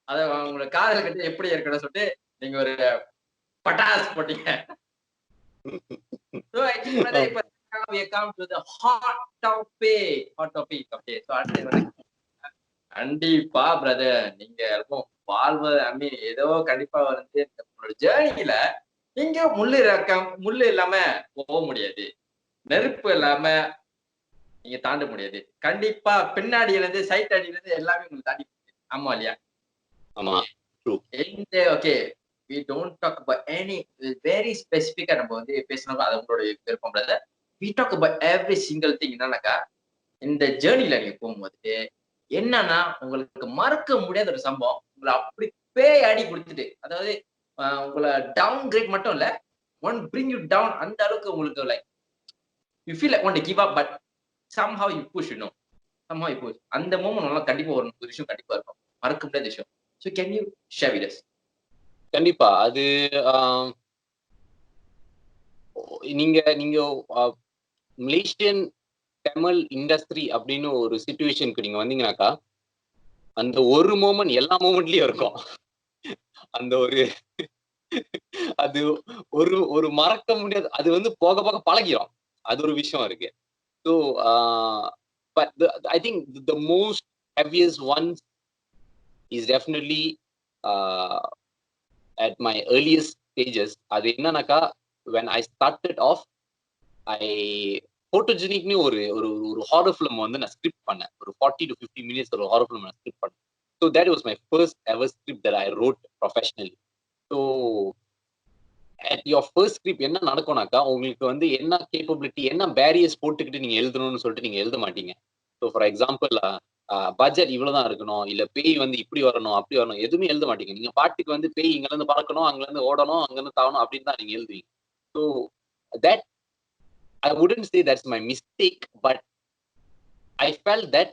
அத அவங்களோட காதல் கிட்ட எப்படி இருக்கணும் சொல்லிட்டு நீங்க ஒரு பட்டாஸ் போட்டீங்க. So actually brother, இப்ப we come to the hot topic. Okay, so அடுத்து வந்து கண்டிப்பா பிரதர் நீங்க ரொம்ப ஐ மீன் ஏதோ கண்டிப்பா வந்து உங்களோட ஜேர்னில நீங்க முள்ளு இல்லாம போக முடியாது, நெருப்பு இல்லாம நீங்க தாண்ட முடியாது. கண்டிப்பா பின்னாடியில இருந்து சைட் அடியில இருந்து எல்லாமே உங்களுக்கு தாண்டி முடியாது. ஆமா இல்லையா? ஆமா. இந்த okay we don't talk about any very specific நம்ம வந்து பேசணும், அது உங்களோட விருப்பம் brother. we talk about every single thing. என்னன்னாக்கா இந்த ஜேர்னில நீங்க போகும்போது என்னன்னா உங்களுக்கு மறக்க முடியாத ஒரு சம்பவம் உங்களை அப்படி பேய் அடி கொடுத்துட்டு, அதாவது உங்களை டவுன் கிரேட் மட்டும் இல்ல, ஒன் பிரிங் யூ டவுன், அந்த அளவுக்கு உங்களுக்கு like you feel like one to give up, but somehow you push, you know, somehow you push. அந்த மூமெண்ட் நல்லா கண்டிப்பா ஒரு விஷயம் கண்டிப்பா இருக்கும், மறக்க முடியாத விஷயம். So can you share with us? கண்டிப்பா. அது நீங்க நீங்க மலேசியன் தமிழ் இண்டஸ்ட்ரி அப்படின்னு ஒரு சிச்சுவேஷனுக்கு நீங்க வந்தீங்கன்னாக்கா, அந்த ஒரு மூமெண்ட் எல்லா மூமெண்ட்லயும் இருக்கும். அந்த ஒரு அது ஒரு ஒரு மறக்க முடியாது. அது வந்து போக போக பழகிரும். அது ஒரு விஷயம் இருக்கு. So but I think the most heaviest once is definitely at my earliest stages. அது என்னன்னாக்கா, when I started off, I ஃபோட்டோஜெனிக்னு ஒரு ஒரு ஒரு ஹாரர் ஃபிலிம் வந்து நான் ஸ்கிரிப்ட் பண்ணேன். ஒரு 40 to 50 மினிட்ஸ் ஒரு ஹாரர் ஃபிலிம் நான் ஸ்கிரிப்ட் பண்ணேன். So that was my first ever script that I wrote professionally. So at your first script என்ன நடக்கும்னாக்கா, உங்களுக்கு வந்து என்ன கேப்பபிலிட்டி, என்ன பேரியர்ஸ் போட்டுக்கிட்டு நீங்க எழுதணும்னு சொல்லிட்டு நீங்க எழுத மாட்டீங்க. ஸோ ஃபார் எக்ஸாம்பிள் பட்ஜெட் இவ்வளவுதான் இருக்கணும், இல்ல பேய் வந்து இப்படி வரணும் அப்படி வரணும், எதுவுமே எழுத மாட்டீங்க. நீங்க பாட்டுக்கு வந்து பேய் இங்க இருந்து பறக்கணும், அங்க இருந்து ஓடணும், அங்க இருந்து தாவணும் அப்படின்னு தான் நீங்க எழுதுவீங்க. So that I wouldn't say that's my mistake, but I felt that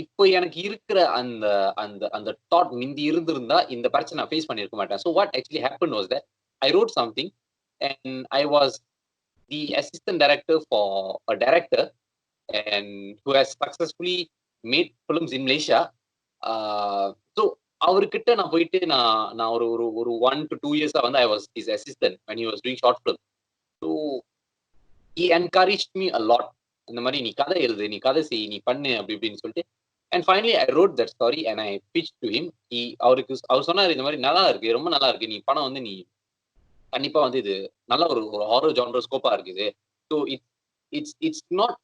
இப்போ எனக்கு இருக்கிற அந்த அந்த அந்த தாட் மிந்தி இருந்திருந்தா இந்த பிரச்சனை நான் ஃபேஸ் பண்ணியிருக்க மாட்டேன். So what actually happened was that I wrote something and I was the assistant director for a director and who has successfully made films in Malaysia. So அவர்கிட்ட நான் போயிட்டு நான் ஒரு ஒரு 1 to 2 years வந்து I was his assistant when he was doing short film. So he encouraged me a lot. இந்த மாதிரி நீ கதை எழுது, நீ கதை செய், நீ பண்ணு அப்படி இப்படின்னு சொல்லிட்டு And finally, I wrote that story and I pitched to him. அவர் சொன்னாரு இந்த மாதிரி நல்லா இருக்கு, ரொம்ப நல்லா இருக்கு. நீ படம் வந்து நீ கண்டிப்பா வந்து இது நல்ல ஒரு ஹாரர் ஜானர் ஸ்கோப்பா இருக்குது. ஸோ இட்ஸ் நாட்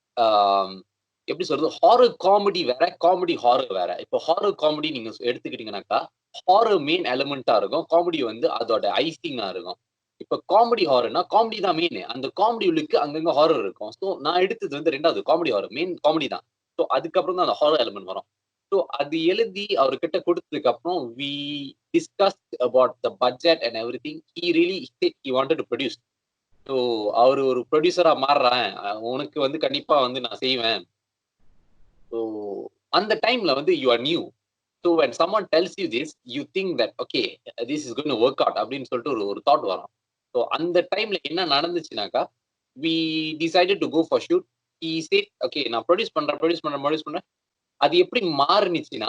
எப்படி சொல்றது, ஹாரர் காமெடி வேற, காமெடி ஹாரர் வேற. இப்போ ஹாரர் காமெடி நீங்க எடுத்துக்கிட்டீங்கன்னாக்கா ஹாரர் மெயின் எலிமெண்டா இருக்கும், காமெடி வந்து அதோட ஐசிங்கா இருக்கும். இப்ப காமெடி ஹாரர்னா காமெடி தான் மெயின், அந்த காமெடி உள்ளுக்கு அங்கங்க ஹாரர் இருக்கும். ஸோ நான் எடுத்தது வந்து ரெண்டாவது காமெடி ஹாரர், மெயின் காமெடி தான். ஸோ அதுக்கப்புறம் தான் அந்த ஹாரர் எலிமெண்ட் வரும். ஸோ அது எழுதி அவர்கிட்ட கொடுத்ததுக்கு அப்புறம் we discussed about the budget and everything. He really said he wanted to produce. So அவர் ஒரு ப்ரொடியூசரா மாறுறேன், உனக்கு வந்து கண்டிப்பா வந்து நான் செய்வேன். ஸோ அந்த டைம்ல வந்து you are new. So when someone tells you this, you think that okay, this is going to work out அப்படின்னு சொல்லிட்டு ஒரு தாட் வரும். ஸோ அந்த டைம்ல என்ன நடந்துச்சுனாக்கா, we decided to go for shoot. He said okay, நான் ப்ரொடியூஸ் பண்றேன். அது எப்படி மாறுனுச்சுன்னா,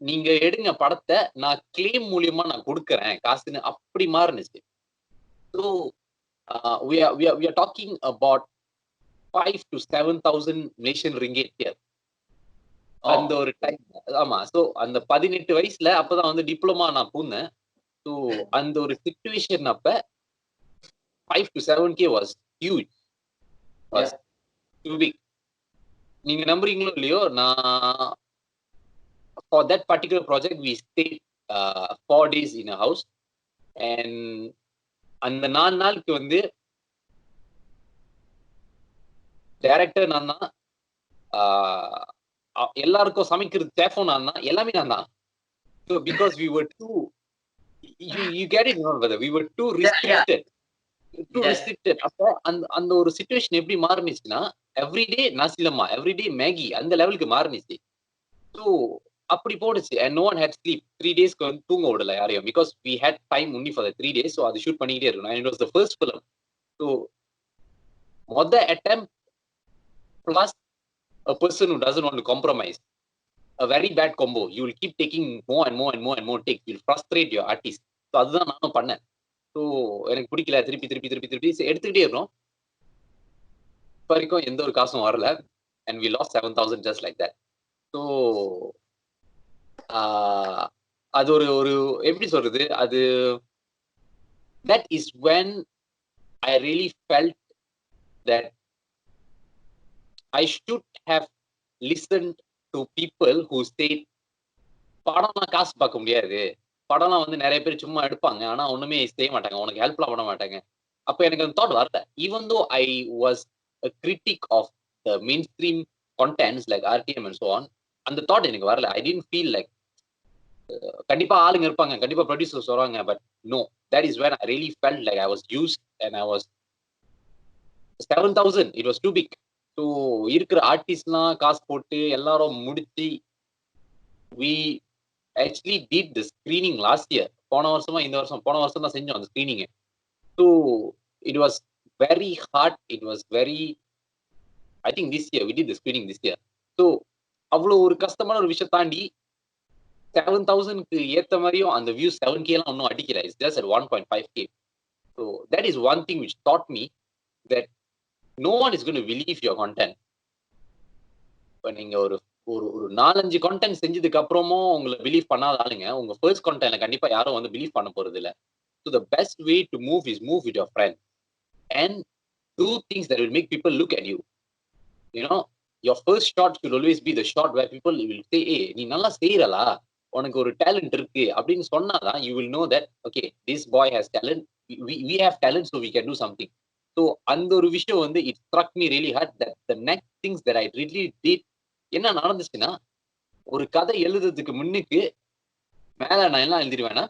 நீங்க எடுங்க படத்தை, நான் கிளைம் மூலியமா நான் கொடுக்கறேன் காசுன்னு, அப்படி மாறுனுச்சு. So we are talking about 5,000 to 7,000 Malaysian ringgit here. அந்த ஒரு டைம். ஆமா. ஸோ அந்த 18 வயசுல அப்பதான் வந்து டிப்ளமா நான் பூந்தேன். ஸோ அந்த ஒரு சிச்சுவேஷன் அப்ப 5 to 7K was huge, was too big. நீங்க நம்புறீங்களோ இல்லையோ, நான் for that particular project we stayed 4 days in a house, and அந்த 4 நாளுக்கு வந்து டைரக்டர் நான் தான், எல்லாருக்கும் சமைக்கிறது சேஃபும் நான் தான், எல்லாமே நான் தான். So because we were too, you get it, brother, we were too restricted. அப்போ அந்த ஒரு சிச்சுவேஷன் எப்படி மாறுனுச்சுன்னா, எவ்ரிடே நாசிலமா, எவ்ரிடே மேகி, அந்த லெவலுக்கு மாறுனுச்சு. ஸோ அப்படி போடுச்சு. And no one had sleep. 3 டேஸ்க்கு வந்து தூங்க விடல யாரையும், because we had time only for 3 days. So அது ஷூட் பண்ணிக்கிட்டே இருக்கணும். And it was the first film. So attempt plus a person who doesn't want to compromise, a very bad combo. You will keep taking more and more takes. You will frustrate your artist. So அதுதான் நானும் பண்ணேன். So எனக்கு பிடிக்கல, திருப்பி எடுத்துக்கிட்டே இருக்கோம். இப்போ வரைக்கும் எந்த ஒரு காசும் வரல. And we lost 7,000 just like that. So அது ஒரு எப்படி சொல்றது, அது that is when I really felt that I should have listened to people who said படம்லாம் காசு பார்க்க முடியாது, படம்லாம் வந்து நிறைய பேர் சும்மா எடுப்பாங்க, ஆனா ஒண்ணுமே செய்ய மாட்டாங்க, உனக்கு ஹெல்ப்லாம் பண்ண மாட்டாங்க. அப்ப எனக்கு அந்த தாட் வரல. Even though I was a critic of the mainstream contents like RTM and so on, அந்த தாட் எனக்கு வரல. I didn't feel like கண்டிப்பா ஆளுங்க இருப்பாங்க, கண்டிப்பா ப்ரொடியூசர்ஸ் வருவாங்க, but no, that is when I really felt like I was used and I was 7,000, it was too big. So இருக்கிற ஆர்டிஸ்ட்லாம் காசு போட்டு எல்லாரும் முடிச்சு we actually did the screening last year. போன வருஷம் தான் செஞ்சோம் அந்த screening. So it was very hard, it was very, I think this year we did the screening this year. So அவ்வளோ ஒரு கஷ்டமான ஒரு விஷயம் தாண்டி 7,000க்கு ஏத்த மாதிரியும் அந்த வியூ 7K எல்லாம் ஒன்றும் அடிக்கல. It's just at 1.5K. So that is one thing which taught me that no one is going to believe your content. இப்போ நீங்க ஒரு 4-5 கான்டென்ட் செஞ்சதுக்கு அப்புறமும் உங்களை பிலீவ் பண்ணாத ஆளுங்க உங்க ஃபர்ஸ்ட் கான்டென்ட்ல கண்டிப்பா யாரும் வந்து பிலீவ் பண்ண போறது இல்ல. So the best way to move is move with your friend and do things that will make people look at you. You know, your first shot should always be the shot where people will say, hey, நீ நல்லா செய்யறலா, உனக்கு ஒரு talent இருக்கு அப்படின்னு சொன்னாதான் you will know that okay, this boy has talent, we have talent, so we can do something. So அந்த ஒரு விஷயம் வந்து it struck me really hard that the next things that I really did, என்ன நடந்துச்சுன்னா, ஒரு கதை எழுதுறதுக்கு முன்னுக்கு மேல நான் எல்லாம் எழுதிடுவேன்னா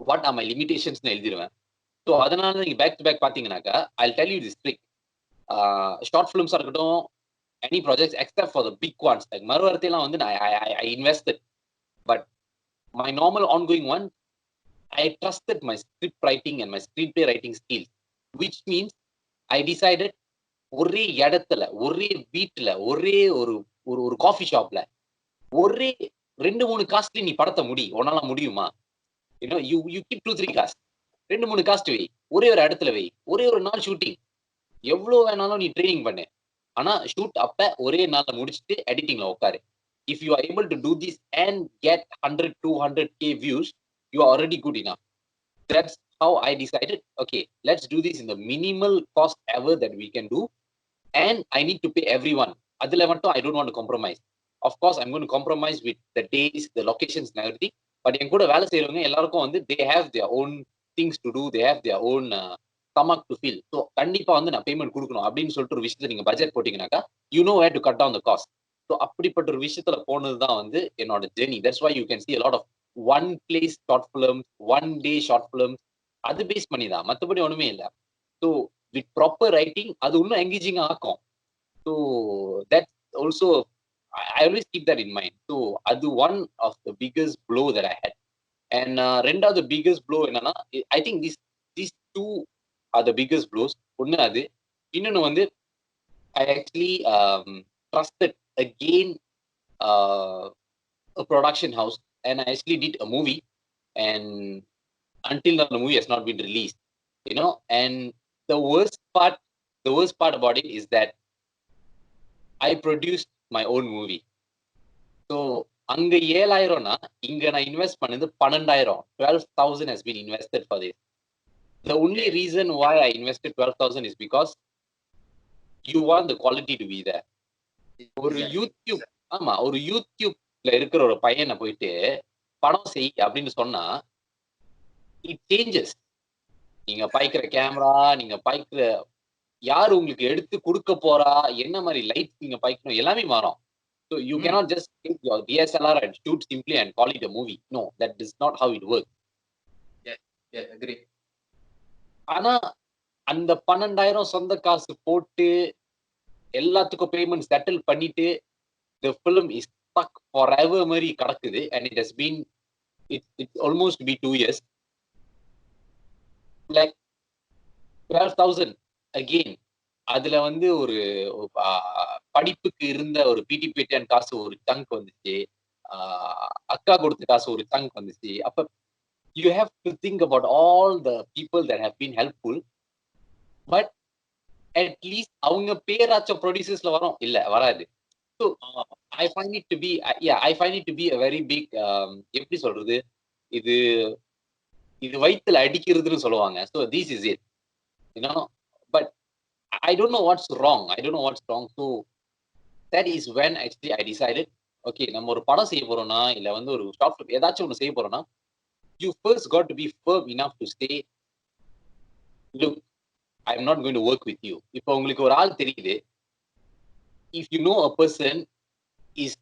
what are my limitations எழுதிடுவேன். ஸோ அதனால நீங்க பேக் டு பேக் பாத்தீங்கன்னாக்கா I'll tell you this trick. Short ஃபிலிம்ஸா இருக்கட்டும், any projects except for the big ones like மறுவார்த்தையெல்லாம் வந்து I invested, but my normal ongoing one I trusted my script writing and my screenplay writing skills, which means I decided ஒரே இடத்துல, ஒரே வீட்டுல, ஒரே ஒரு coffee ஷாப்ல, ஒரே 2-3 காஸ்ட்லி நீ படத்தை உன்னால முடியுமா? you keep 2-3 காஸ்ட், 2-3 காஸ்ட் வை, ஒரே ஒரு இடத்துல வை, ஒரே ஒரு நாள் ஷூட்டிங், எவ்வளவு வேணாலும் நீ ட்ரைனிங் பண்ணு, ஆனா ஷூட் அப்ப ஒரே நாள்ல முடிச்சுட்டு எடிட்டிங்ல உட்காரு. If you are able to do this and get 100-200K views, you are already good enough. That's how I decided, okay, let's do this in the minimal cost ever that we can do, and I need to pay everyone. Adula mattum I don't want to compromise. Of course I'm going to compromise with the days, the locations and everything, but என் கூட வேலை செய்யறவங்க எல்லாருக்கும் வந்து they have their own things to do, they have their own stomach to fill. So கண்டிப்பா வந்து நான் payment கொடுக்கணும் அப்படின்னு சொல்லிட்டு ஒரு விஷயத்தை நீங்க பட்ஜெட் போட்டீங்கன்னாக்கா you know where to cut down the cost. So அப்படிப்பட்ட ஒரு விஷயத்துல போனதுதான் வந்து என்னோட journey. That's why you can see a lot of one place short films, one day short films. அது பேஸ் பண்ணி தான், மற்றபடி ஒண்ணுமே இல்லை. ஸோ வித் ப்ராப்பர் ரைட்டிங் அது இன்னும் எங்கேஜிங்கா ஆக்கும். So that also I always keep that in mind. So அது one of the biggest blow that I had. And ரெண்டாவது biggest blow என்னன்னா, I think these two are the biggest blows. ஒன்னு அது, இன்னொன்னு வந்து I actually trusted again a production house, and I actually did a movie, and until now the movie has not been released, you know. And the worst part about it is that I produced my own movie. So அங்க 7,000னா இங்க நான் invest பண்ணது 12,000. 12,000 has been invested for this. The only reason why I invested 12,000 is because you want the quality to be there. ஒரு YouTube, ஆமா, ஒரு யூடியூப்ல இருக்கிற ஒரு பையனை போயிட்டு படம் செய் அப்படின்னு சொன்னா இட் சேஞ்சஸ். நீங்க பாய்க்கிற கேமரா, நீங்க பாய்க்கிற யாரு உங்களுக்கு எடுத்து கொடுக்க போறா, என்ன மாதிரி லைட் நீங்க பாய்க்கணும், எல்லாமே மாறும். So you cannot just take your DSLR and shoot simply and call it a movie. No, that is not how it works. Yeah, agree. ஆனா அந்த 12,000 சொந்த காசு போட்டு எல்லாத்துக்கும் பேமெண்ட் செட்டில் பண்ணிட்டு the film is stuck forever மாதிரி கிடக்குது. And it has been, it's almost be 2 years. Like 12,000 again. அதுல வந்து ஒரு படிப்புக்கு இருந்த ஒரு பிடிபிடிஎன் காசு ஒரு சங்க் வந்துச்சு, அக்கா கொடுத்த காசு ஒரு சங்க் வந்துச்சு. அப்ப you have to think about all the people that have been helpful, but at least அவங்க பேராச்சும் ப்ரொடியூசர்ஸ்ல வரும், இல்ல வராது. So I find it to be, I find it to be a very big, எப்படி சொல்றது, இது வயித்துல அடிக்கிறதுன்னு சொல்லுவாங்க. So this is it, you know. But I don't know what's wrong. So that is when actually I decided, okay, நம்ம ஒரு படம் செய்ய போறோம்னா, இல்ல வந்து ஒரு ஷார்ட் ஃபிலிம் ஏதாச்சும் ஒன்று செய்ய போறோம்னா, you first got to be firm enough to say, look, I'm not going to work with you. இப்போ உங்களுக்கு ஒரு ஆள் தெரியுது, if you know a person is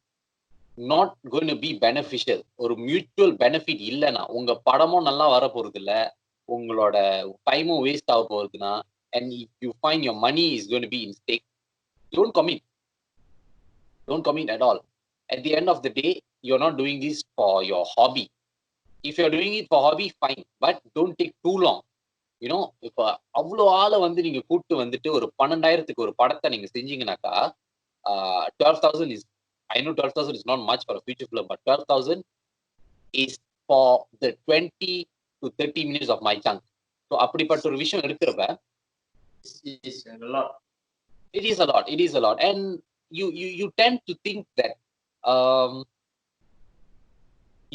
not going to be beneficial, ஒரு மியூச்சுவல் பெனிஃபிட் இல்லைன்னா, உங்க படமும் நல்லா வர போறது இல்ல, உங்களோட டைமும் வேஸ்ட் ஆக போறதுன்னா, and if you find your money is going to be in stake, don't commit at all. At the end of the day, you're not doing this for your hobby. If you're doing it for hobby, fine, but don't take too long, you know. இப்ப அவ்வளோ ஆளை வந்து நீங்க கூப்பிட்டு வந்துட்டு ஒரு 12,000க்கு ஒரு படத்தை நீங்க செஞ்சீங்கன்னாக்கா, 12,000 is, I know 12,000 is not much for a feature film, but 12,000 is for the 20 to 30 minutes of my chunk. So அப்படிப்பட்ட ஒரு விஷயம் இருக்கிறப்ப It is a lot. It is a lot. And you tend to think that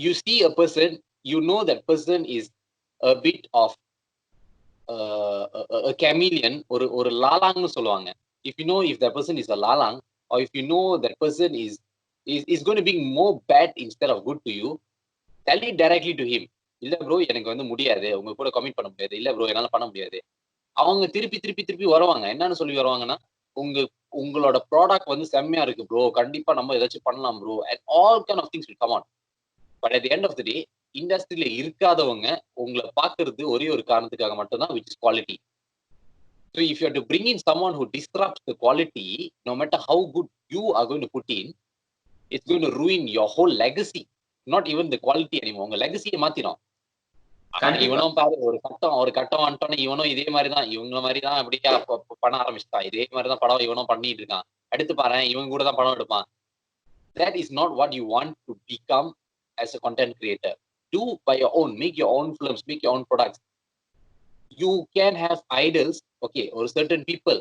you see a person, you know that person is a bit of a chameleon, or லாலாங்னு சொல்லுவாங்க. If you know if that person is a lalang, or if you know that person is going to be more bad instead of good to you, tell it directly to him. இல்ல bro, எனக்கு வந்து முடியாது, உங்க கூட commit பண்ண முடியாது, இல்ல bro என்னால பண்ண முடியாது. அவங்க திருப்பி வருவாங்க. என்னன்னு சொல்லி வருவாங்கன்னா, உங்களோட ப்ராடக்ட் வந்து செம்மையா இருக்கு ப்ரோ, கண்டிப்பா நம்ம ஏதாச்சும் பண்ணலாம் bro, and all kind of things will come on. But at the end of the day, இண்டஸ்ட்ரியில இருக்காதவங்க உங்களை பாக்குறது ஒரே ஒரு காரணத்துக்காக மட்டும்தான், which is quality. So if you have to bring in someone who disrupts the quality, no matter how good you are going to put in, it's going to ruin your whole legacy. Not even the quality anymore. உங்க லெகசியை மாத்திரும். இவனும் பாரு, ஒரு கட்டம் வந்துட்டோன்னு இவனும் இதே மாதிரிதான், இவங்க மாதிரிதான் அப்படியே பண்ண ஆரம்பிச்சுட்டான், இதே மாதிரிதான் படம் இவனும் பண்ணிட்டு இருக்கான், அடுத்து பாரு இவங்க கூட தான் படம் எடுப்பான். That is not what you want to become as a content creator. Do by your own, make your own films, make your own products. You can have idols, okay, or certain people,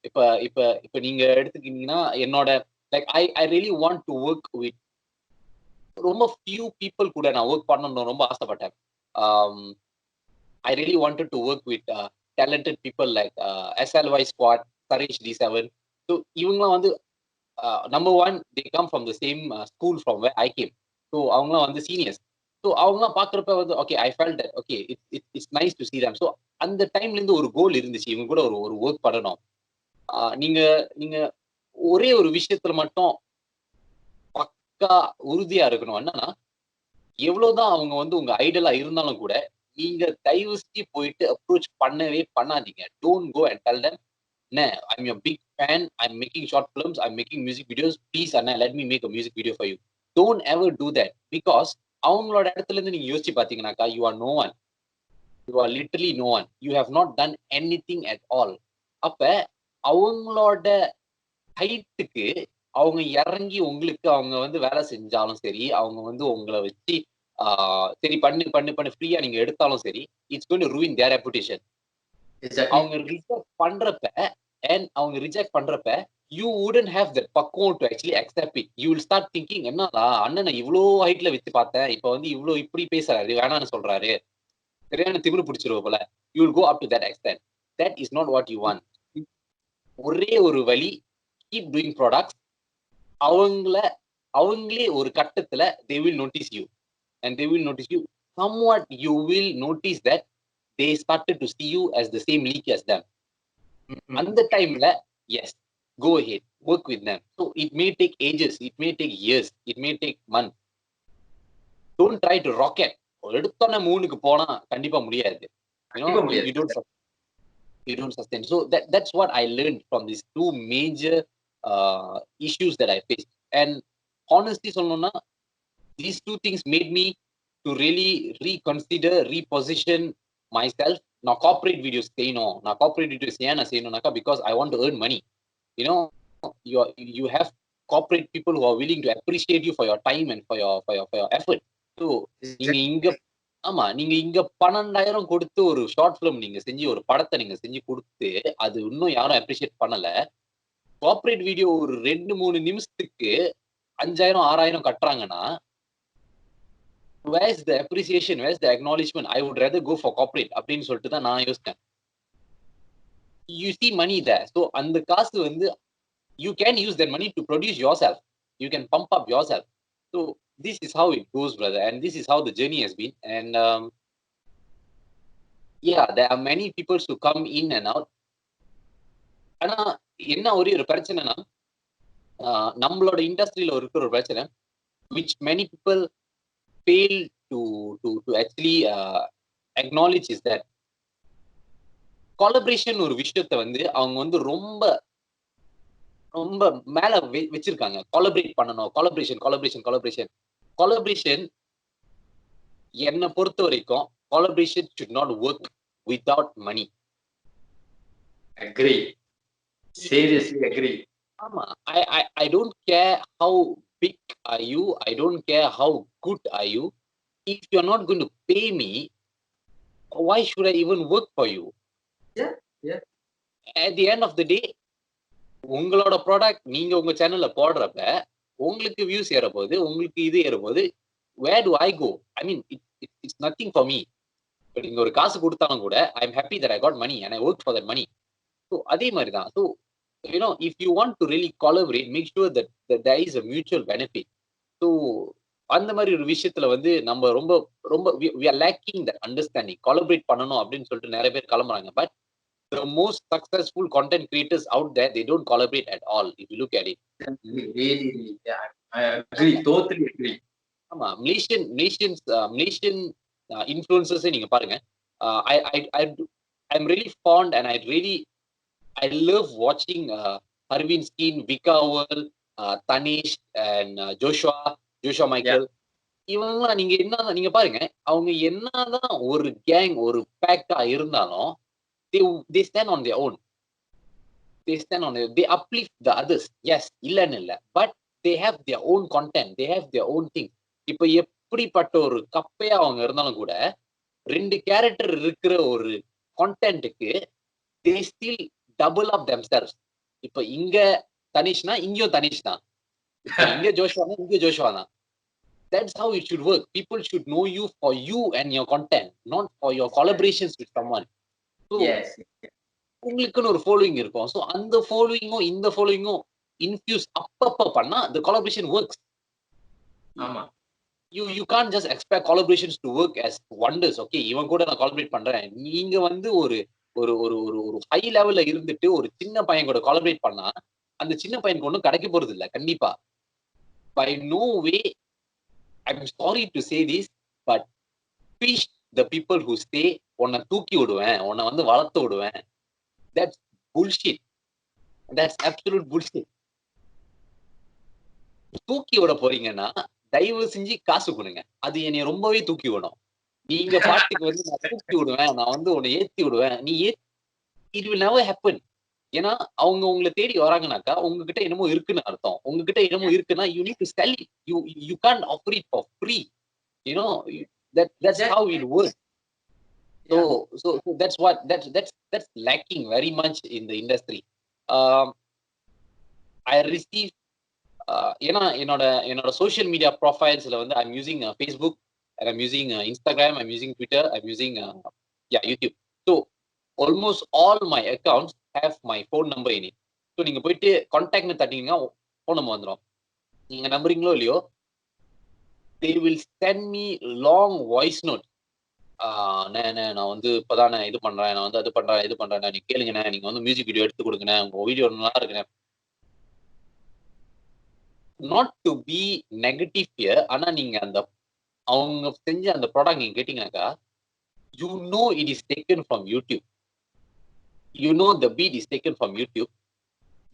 இப்ப இப்ப இப்ப நீங்க எடுத்துக்கிட்டீங்கன்னா என்னோட like I really want to work with ரொம்ப few people கூட நான் work பண்ணணும்னு ரொம்ப ஆசைப்பட்டேன். I really wanted to work with talented people like SLY Squad, Courage D7. So இவங்கலாம் வந்து number one, they come from the same school from where I came. So அவங்கலாம் வந்து சீனியர்ஸ். ஸோ அவங்கலாம் பார்க்குறப்ப வந்து okay I felt that okay it's nice to see them. So அந்த டைம்ல இருந்து ஒரு கோல் இருந்துச்சு, இவங்க கூட ஒரு ஒர்க் பண்ணணும். நீங்க நீங்க ஒரே ஒரு விஷயத்துல மட்டும் பக்கா உறுதியா இருக்கணும். என்னன்னா எவ்வளவுதான் அவங்க வந்து உங்க ஐடலா இருந்தாலும் கூட நீங்க தயவு செஞ்சு போயிட்டு அப்ரோச் பண்ணவே பண்ணாதீங்க. Don't go and tell them அண்ணே I'm your big fan, I'm making short films, I'm making music videos, please அண்ணா let me make a music video for you. Don't ever do that. Because அவங்களோட இடத்துல இருந்து நீங்க யோசிச்சு பாத்தீங்கன்னாக்கா you are no one, you are literally no one, you have not done anything at all. அப்ப அவங்களோட ஹைட்டுக்கு அவங்க இறங்கி உங்களுக்கு அவங்க வந்து வேலை செஞ்சாலும் சரி, அவங்க வந்து உங்களை வச்சு சரி பண்ணு பண்ணு பண்ணு ஃப்ரீயா நீங்க எடுத்தாலும் சரி, it's going to ruin their reputation. அவங்க ரிஜெக்ட் பண்றப்ப யூ வுடன்ட் ஹேவ் தட் பக்குவம் to actually accept it. You will start thinking என்னடா அண்ணனை இவ்வளோ ஹைட்ல வச்சு பார்த்தேன், இப்ப வந்து இவ்வளோ இப்படி பேசுறாரு, வேணான்னு சொல்றாரு, சரியான திமிரு பிடிச்சிருவோம் போல. You will go up to that extent. That is not what you want. ஒரே ஒரு வழி, கீப் டூயிங் ப்ராடக்ட்ஸ். அவங்களே ஒரு கட்டத்துல they will notice you and they will notice you somewhat. You will notice that they started to see you as the same league as them. அந்த டைம்ல yes, go ahead, work with them. So it may take ages, it may take years, it may take months. Don't try to rocket. எடுத்தோன்னே மூணுக்கு போனா கண்டிப்பா முடியாது. You don't sustain. So that's what I learned from these two major issues that I faced. And honestly சொல்லணும்னா these two things made me to really reconsider, reposition myself. நான் corporate videos செய்யணும், நான் corporate videos ஏன் நான் செய்யணும்னாக்கா because I want to earn money. You know, you have corporate people who are willing to appreciate you for your time and for your effort. So நீங்க இங்க 12,000 கொடுத்து ஒரு short film நீங்க செஞ்சு ஒரு படத்தை நீங்க செஞ்சு கொடுத்து அது இன்னும் யாரும் அப்ரிஷியேட் பண்ணல. கார்ப்பரேட் வீடியோ ஒரு 2-3 நிமிஷத்துக்கு 5,000 6,000 கட்டுறாங்கன்னா where is the appreciation, where is the acknowledgement? I would rather go for corporate அப்படின்னு சொல்லிட்டு தான் நான் யோசிச்சேன். You see money there. So அந்த காசு வந்து you can use that money to produce yourself. You can pump up yourself. So this is how it goes, brother, and this is how the journey has been. And yeah, there are many people who come in and out. ஆனா என்ன ஒரே ஒரு பிரச்சனைனா நம்மளோட இண்டஸ்ட்ரியில இருக்கிற ஒரு பிரச்சனை which many people fail to actually acknowledge is that collaboration ஒரு விஷயத்தை வந்து அவங்க வந்து ரொம்ப ரொம்ப மேல வச்சிருக்காங்க. collaborate பண்ணணும், collaboration என்னை பொறுத்த வரைக்கும் collaboration should not work without money. Agree. Seriously agree. ஆமா, I don't care how big are you, I don't care how good are you. If you're not going to pay me, why should I even work for you? Yeah. At the end of the day, உங்களோட product நீங்க உங்க சேனல்ல போடுறப்ப உங்களுக்கு views ஏறப்போகுது, உங்களுக்கு இது ஏறப்போகுது. where do I go? I mean, it's nothing for me. But நீங்க ஒரு காசு கொடுத்தாலும் கூட I'm happy that I got money and I worked for that money. So அதே மாதிரி தான். So you know, if you want to really collaborate, make sure that there is a mutual benefit. So அந்த மாதிரி ஒரு விஷயத்துல வந்து நம்ம ரொம்ப ரொம்ப we are lacking that understanding. collaborate பண்ணணும் அப்படின்னு சொல்லிட்டு நிறைய பேர் கிளம்புறாங்க. But the most successful content creators out there, they don't collaborate at all if you look at it. Really, yeah, I agree, totally agree. ஆமா, Malaysian influencers நீங்க பாருங்க. I'm really fond and I love watching Harvin Skeen, Vika World, Tanish and Joshua Michael. இவங்க நீங்க பாருங்க, அவங்க என்னதான் ஒரு gang ஒரு பேக்கா இருந்தாலும் they stand on their own. They uplift the others. Yes, இல்லன்னு இல்ல, but they have their own content, they have their own thing. இப்ப எப்படிப்பட்ட ஒரு கப்பையா அவங்க இருந்தாலும் கூட 2 கேரக்டர் இருக்கிற ஒரு கான்டென்ட்டுக்கு they still double up themselves. இப்ப இங்க தனிஷ்னா இங்கேயும் தனிஷ் தான், இப்ப இங்க ஜோஷ்வானா இங்க ஜோஷ்வா தான். That's how it should work. People should know you for you and your content, not for your collaborations with someone. So yes உங்களுக்குன்னு ஒரு ஃபாலோயிங் இருக்கும். ஸோ அந்த ஃபாலோயிங்கும் இந்த ஃபாலோயிங்கும் இன்ஃபியூஸ் அப்பப்ப பண்ணா the collaboration works. ஆமா You can't just expect collaborations to work as wonders. Okay, இவன் கூட நான் collaborate பண்றேன். நீங்க வந்து ஒரு ஒரு ஒரு ஒரு ஒரு ஹை லெவல்ல இருந்துட்டு ஒரு சின்ன பையன் கூட collaborate பண்ணா அந்த சின்ன பையனுக்கு ஒன்றும் கிடைக்க போறது இல்ல கண்டிப்பா. By no way, I'm sorry to say this, but fish the people who say உன்னை தூக்கி விடுவேன், உன்னை வந்து வளர்த்து விடுவேன். That's bullshit. That's absolute bullshit. தூக்கி விட போறீங்கன்னா தயவு செஞ்சு காசு கொடுங்க. அது என்னை ரொம்பவே தூக்கி விடும். நீங்க பாட்டுக்கு வந்து நான் தூக்கி விடுவேன், நான் வந்து உன்னை ஏத்தி விடுவேன், நீ it will never happen. ஏன்னா அவங்க உங்களை தேடி வராங்கனாக்கா உங்ககிட்ட என்னமோ இருக்குன்னு அர்த்தம். உங்ககிட்ட என்னமோ இருக்குன்னா you need to sell it. You can't offer it for free. You know, that's how it works. So that's what that's lacking very much in the industry. I received ஏன்னா என்னோட சோஷியல் மீடியா ப்ரொஃபைல்ஸ்ல வந்து I'm using Facebook and I'm using Instagram, I'm using Twitter, I'm using YouTube. So almost all my accounts have my phone number in it. So நீங்க போயிட்டு கான்டாக்ட்னு தட்டிங்கன்னா phone number வந்துடும். நீங்க நம்புறீங்களோ இல்லையோ, they will send me long voice note. நான் வந்து இப்பதான் இது பண்றேன், நான் வந்து அது பண்றேன் இது பண்றேன், நீங்க கேளுங்கண்ணே, நீங்க வந்து மியூசிக் வீடியோ எடுத்து கொடுங்கண்ணே, உங்க வீடியோ நல்லா இருக்குண்ணே. Not to be negative here, ஆனா நீங்க அந்த அவங்க செஞ்ச அந்த ப்ராடக்ட் நீங்க கேட்டீங்கன்னாக்கா you know it is taken from YouTube. You know the beat is taken from YouTube.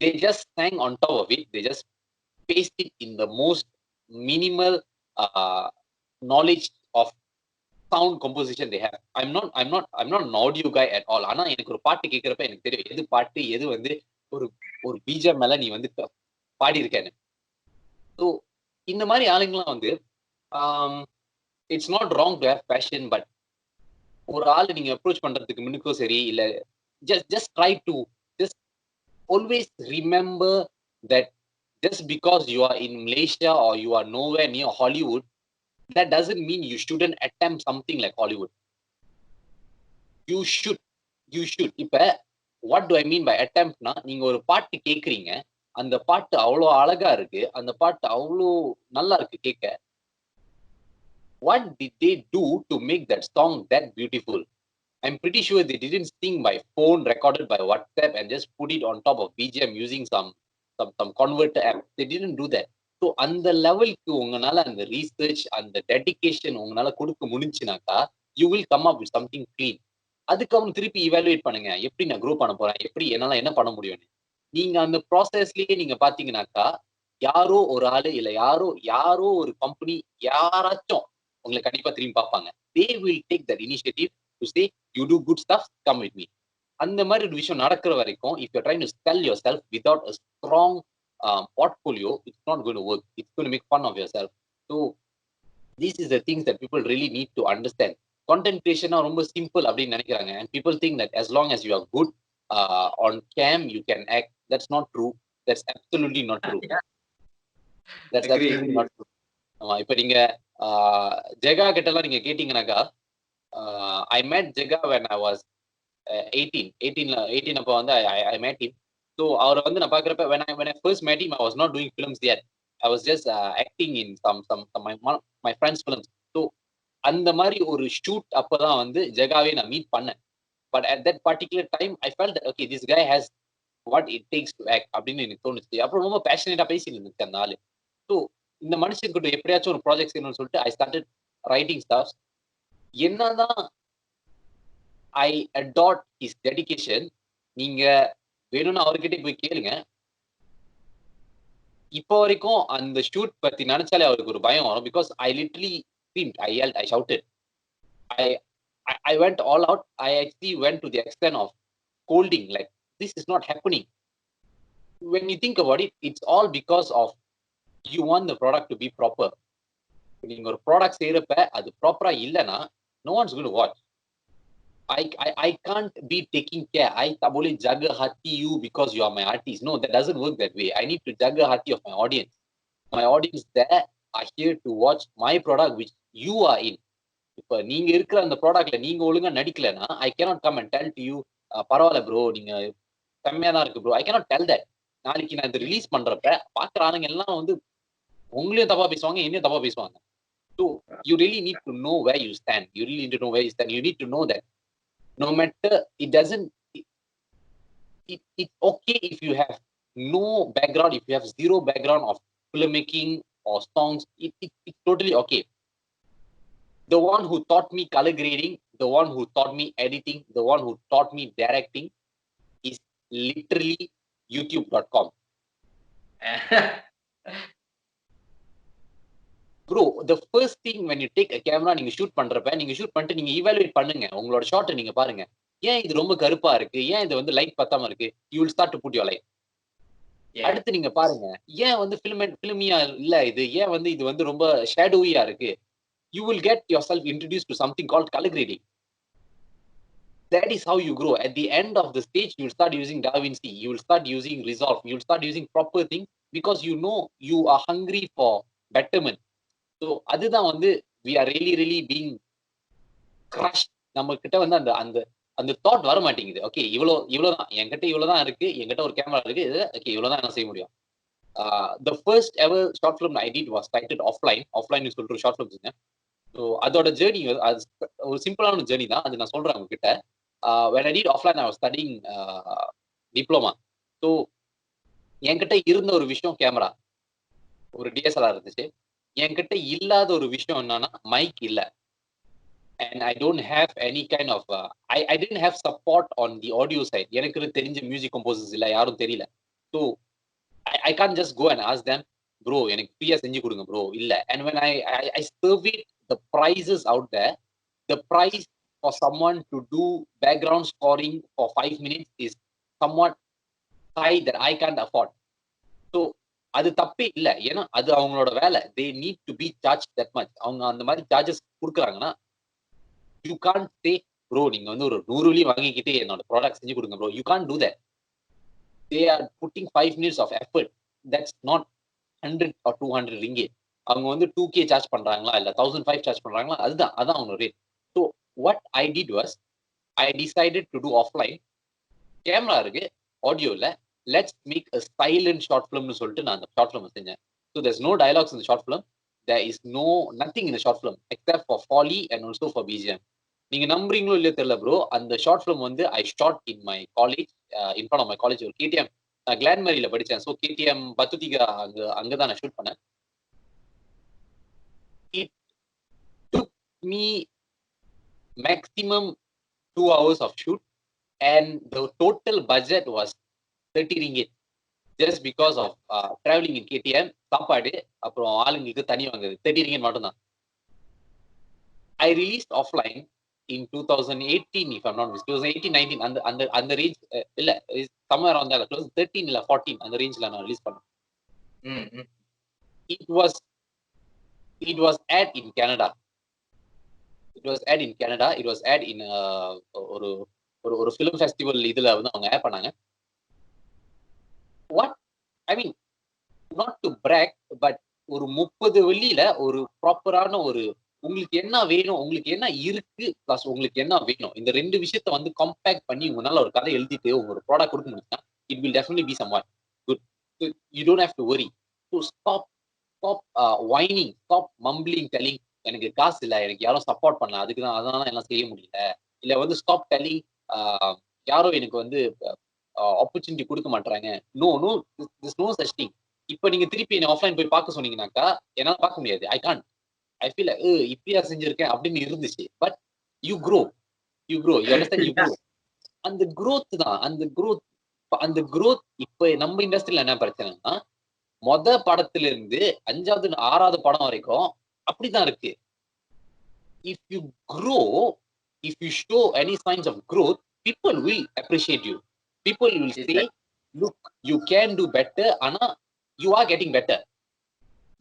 They just sang on top of it. They just paste it in the most minimal knowledge of sound composition they have. I'm not an audio guy at all. ஆனா எனக்கு ஒரு பாட்டு கேட்கிறப்ப எனக்கு தெரியும் எது பாட்டு எது வந்து ஒரு பீஜம் மேல நீ வந்து பாடி இருக்கேன்னு. ஸோ இந்த மாதிரி ஆளுங்கெல்லாம் வந்து it's not wrong to have passion, but ஒரு ஆள் நீங்க அப்ரோச் பண்றதுக்கு முன்னுக்கும் சரி இல்ல just try to just always remember that just because you are in Malaysia or you are nowhere near Hollywood, that doesn't mean you shouldn't attempt something like Hollywood. You should. இப்ப what do I mean by attempt னா, நீங்க ஒரு பாட்டு கேக்குறீங்க, அந்த பாட்டு அவ்வளோ அழகா இருக்கு, அந்த பாட்டு அவ்வளோ நல்லா இருக்கு கேட்க. What did they do to make that song that beautiful? I'm pretty sure they didn't sing by phone recorded by WhatsApp and just put it on top of BGM using some converter app. They didn't do that. So அந்த லெவலுக்கு உங்களால அந்த research அந்த dedication உங்களால கொடுக்க முடிஞ்சுனாக்கா you will come up with something clean. அதுக்கப்புறம் திருப்பி evaluate பண்ணுங்க, எப்படி நான் க்ரோ பண்ண போறேன், எப்படி என்னால என்ன பண்ண முடியும்னு. நீங்க அந்த ப்ராசஸ்லயே நீங்க பாத்தீங்கன்னாக்கா யாரோ ஒரு ஆளு இல்ல யாரோ ஒரு கம்பெனி யாராச்சும் உங்களை கண்டிப்பா திரும்பி பார்ப்பாங்க. They will take that initiative to say you do good stuff, come with me. அந்த மாதிரி ஒரு விஷயம் நடக்கிற வரைக்கும் if you're trying to sell yourself without a strong portfolio, it's not going to work. It's going to make fun of yourself. So this is the things that people really need to understand. Content creation ரொம்ப simple அப்படின்னு நினைக்கிறாங்க, and people think that as long as you are good on cam you can act. That's not true. That's absolutely not true. That's absolutely not true. இப்ப நீங்க ஜெகா கிட்டலாம் நீங்க கேட்டீங்கன்னாக்கா, I met Jega when I was 18 அப்ப வந்து I met him. So அவரை வந்து நான் பாக்குறப்ப when I first met him I was not doing films yet. I was just acting in some my friends films. So அந்த மாதிரி ஒரு shoot அப்பதான் வந்து ஜெகாவே நான் மீட் பண்ணேன். But at that particular time I felt that okay, this guy has what it takes to act அப்படின்னு எனக்கு தோணுச்சு. அப்புறம் ரொம்ப பேஷனேட்டா பேசிட்டு இருந்துச்சு அந்த ஆளு. ஸோ இந்த மனுஷன்கிட்ட எப்படியாச்சும் ஒரு ப்ராஜெக்ட் செய்யணும்னு சொல்லிட்டு I started writing stuff. என்னதான் I adored his dedication. நீங்க வேணும்னா அவர்கிட்ட போய் கேளுங்க. இப்போ வரைக்கும் அந்த ஷூட் பத்தி நினைச்சாலே அவருக்கு ஒரு பயம் வரும். Because I literally screamed, I yelled, I shouted. I went all out. I actually went to the extent of scolding, like this is not happening. When you think about it, it's all because of you want the product to be proper. நீங்க ஒரு product செய்யறப்ப அது ப்ராப்பரா இல்லைன்னா no one's going to watch. I can't be taking care. I tak boleh jaga hati you because you are my artist. No, that doesn't work that way. I need to jaga hati of my audience. My audience there are here to watch my product which you are in. இப்ப நீங்க இருக்கிற அந்த ப்ராடக்ட்ல நீங்க ஒழுங்கா நடிக்கலன்னா I cannot come and tell to you பரவாயில்ல bro நீங்க செம்மையா தான் இருக்கு bro. I cannot tell that. நாளைக்கு நான் இதை ரிலீஸ் பண்றப்ப பாக்குற ஆளுங்க எல்லாம் வந்து உங்களையும் தப்பா பேசுவாங்க, என்னையும் தப்பா பேசுவாங்க. So you really need to know where you stand. You really need to know where you stand. You need to know that no matter it's okay if you have no background, if you have zero background of filmmaking or songs, it's totally okay. The one who taught me color grading, the one who taught me editing, the one who taught me directing is literally youtube.com. Bro, the first thing when you take a camera, நீங்க shoot பண்றப்ப நீங்க shoot பண்ணிட்டு நீங்க evaluate பண்ணுங்க. உங்களோட ஷாட்டை நீங்க பாருங்க. ஏன் இது ரொம்ப கருப்பா இருக்கு, ஏன் இது வந்து லைட் பத்தாம இருக்கு, you will start to put your light. அடுத்து நீங்க பாருங்க ஏன் வந்து ஃபிலிமியா இல்ல இது, ஏன் வந்து இது வந்து ரொம்ப ஷேடோவியா இருக்கு. You will get yourself introduced to something called color grading. That is how you grow. At the end of the stage, you will start using DaVinci, you will start using Resolve, you will start using proper things because you know you are hungry for betterment. So அதுதான் வந்து we are really being crushed. நம்ம கிட்ட வந்து அந்த அந்த அந்த thought வர மாட்டேங்குது. ஓகே இவ்வளவுதான் என்கிட்ட, இவ்வளவுதான் இருக்கு, என்கிட்ட ஒரு கேமரா இருக்கு, ஓகே இவ்வளவுதான் என்ன செய்ய முடியும். The first ever short film I did was titled Offline சொல்லிட்டு ஷார்ட் ஃபிலிம்ஸ்ங்க. ஸோ அதோட ஜேர்னி ஒரு சிம்பிளான ஜேர்னி தான், அது நான் சொல்றேன் உங்ககிட்ட. when I did offline, I was studying diploma. So என்கிட்ட இருந்த ஒரு விஷயம் கேமரா, ஒரு டிஎஸ்எல்ஆர் இருந்துச்சு. என்கிட்ட இல்லாத ஒரு விஷயம் என்னன்னா மைக் இல்ல. And I don't have any kind of I didn't have support on the audio side. எனக்கு தெரிஞ்ச மியூசிக் கம்போசர்ஸ் இல்ல, யாரும் தெரியல. So I can't just go and ask them, bro எனக்கு ஃப்ரீயா செஞ்சு கொடுங்க ப்ரோ, இல்ல. And when I surveyed the prices out there, the price for someone to do background scoring for 5 minutes is somewhat high that I can't afford. So அது தப்பே இல்ல, ஏன்னா அது அவங்களோட வேலை. they need to be charged that much. அவங்க அந்த மாதிரி சார்ஜஸ் கொடுக்குறாங்கன்னா you can't say bro நீங்க வந்து ஒரு 100 வெள்ளி வாங்கிக்கிட்டு என்னோட ப்ராடக்ட் செஞ்சு கொடுங்க bro. You can't do that. They are putting 5 minutes of effort. That's not 100 or 200 ringgit. அவங்க வந்து 2K சார்ஜ் பண்றாங்களா இல்ல 1005 சார்ஜ் பண்றாங்களா, அதான் அவங்க rate. So what I did was I decided to do offline. Camera இருக்கு, ஆடியோ இல்ல, let's make a silent short film னு சொல்லிட்டு நான் அந்த ஷார்ட் ஃபிலிம் செஞ்சேன். So there's no dialogues in the short film. There is nothing in the short film except for Foley and also for BGM. நீங்க நம்புறீங்களோ இல்லையோ தெரியல bro, அந்த short film வந்து I shot in my college, in front of my college. ஒரு KTM, நான் கிளான்மேரியில படிச்சேன். So KTM பத்துத்திகா அங்கதான் நான் ஷூட் பண்ணேன். It took me maximum 2 hours of shoot and the total budget was 30 ringgit just because of traveling in KTM, சாப்பாடு, அப்புறம் ஆளுங்களுக்கு தனி வாங்குது. 30 ringgit மட்டும்தான். I released offline in 2018 if I'm not mistaken. 2018-19 அந்த ரேஞ்ச் இல்ல, somewhere around that, 13 இல்ல 14 அந்த ரேஞ்ச்ல நான் ரிலீஸ் பண்ணேன். It was ad in Canada. It was ad in ஒரு film festival இதுல வந்து அவங்க ஆட் பண்ணாங்க. What I mean, not to brag, but ஒரு 30 வெள்ளியில ஒரு ப்ராப்பரான ஒரு உங்களுக்கு என்ன வேணும், உங்களுக்கு என்ன இருக்கு, பிளஸ் உங்களுக்கு என்ன வேணும், இந்த ரெண்டு விஷயத்த வந்து கம்பேக்ட் பண்ணி உங்களால ஒரு கதை எழுதிட்டு ஒரு ப்ராடக்ட் கொடுக்க முடியும்னா it will definitely be somewhat good. So you don't have to worry. So stop whining, stop mumbling, telling எனக்கு காசு இல்ல, எனக்கு யாரும் சப்போர்ட் பண்ணல, அதுக்குதான் அதனால எல்லாம் செய்ய முடியல, இல்ல வந்து ஸ்டாப் டெல்லிங் யாரும் எனக்கு வந்து ஆப்பர்ச்சுனிட்டி கொடுக்க மாட்டாங்க. No this no such thing. இப்ப நீங்க திருப்பி என்ன ஆஃப்லைன் போய் பார்க்க சொன்னீங்கன்னாக்கா என்னால பார்க்க முடியாது. I can't. I feel like இப்படியா செஞ்சிருக்கேன் அப்படின்னு இருந்துச்சு. But you grow you understand, you grow. அந்த growth தான், அந்த growth இப்ப நம்ம இண்டஸ்ட்ரியில என்ன பிரச்சனைனா, மொத படத்துல இருந்து 5வது 6வது படம் வரைக்கும் அப்படிதான் இருக்கு. If you grow, if you show any signs of growth, people will appreciate you. People will say, look, you can do better, ஆனா you are getting better.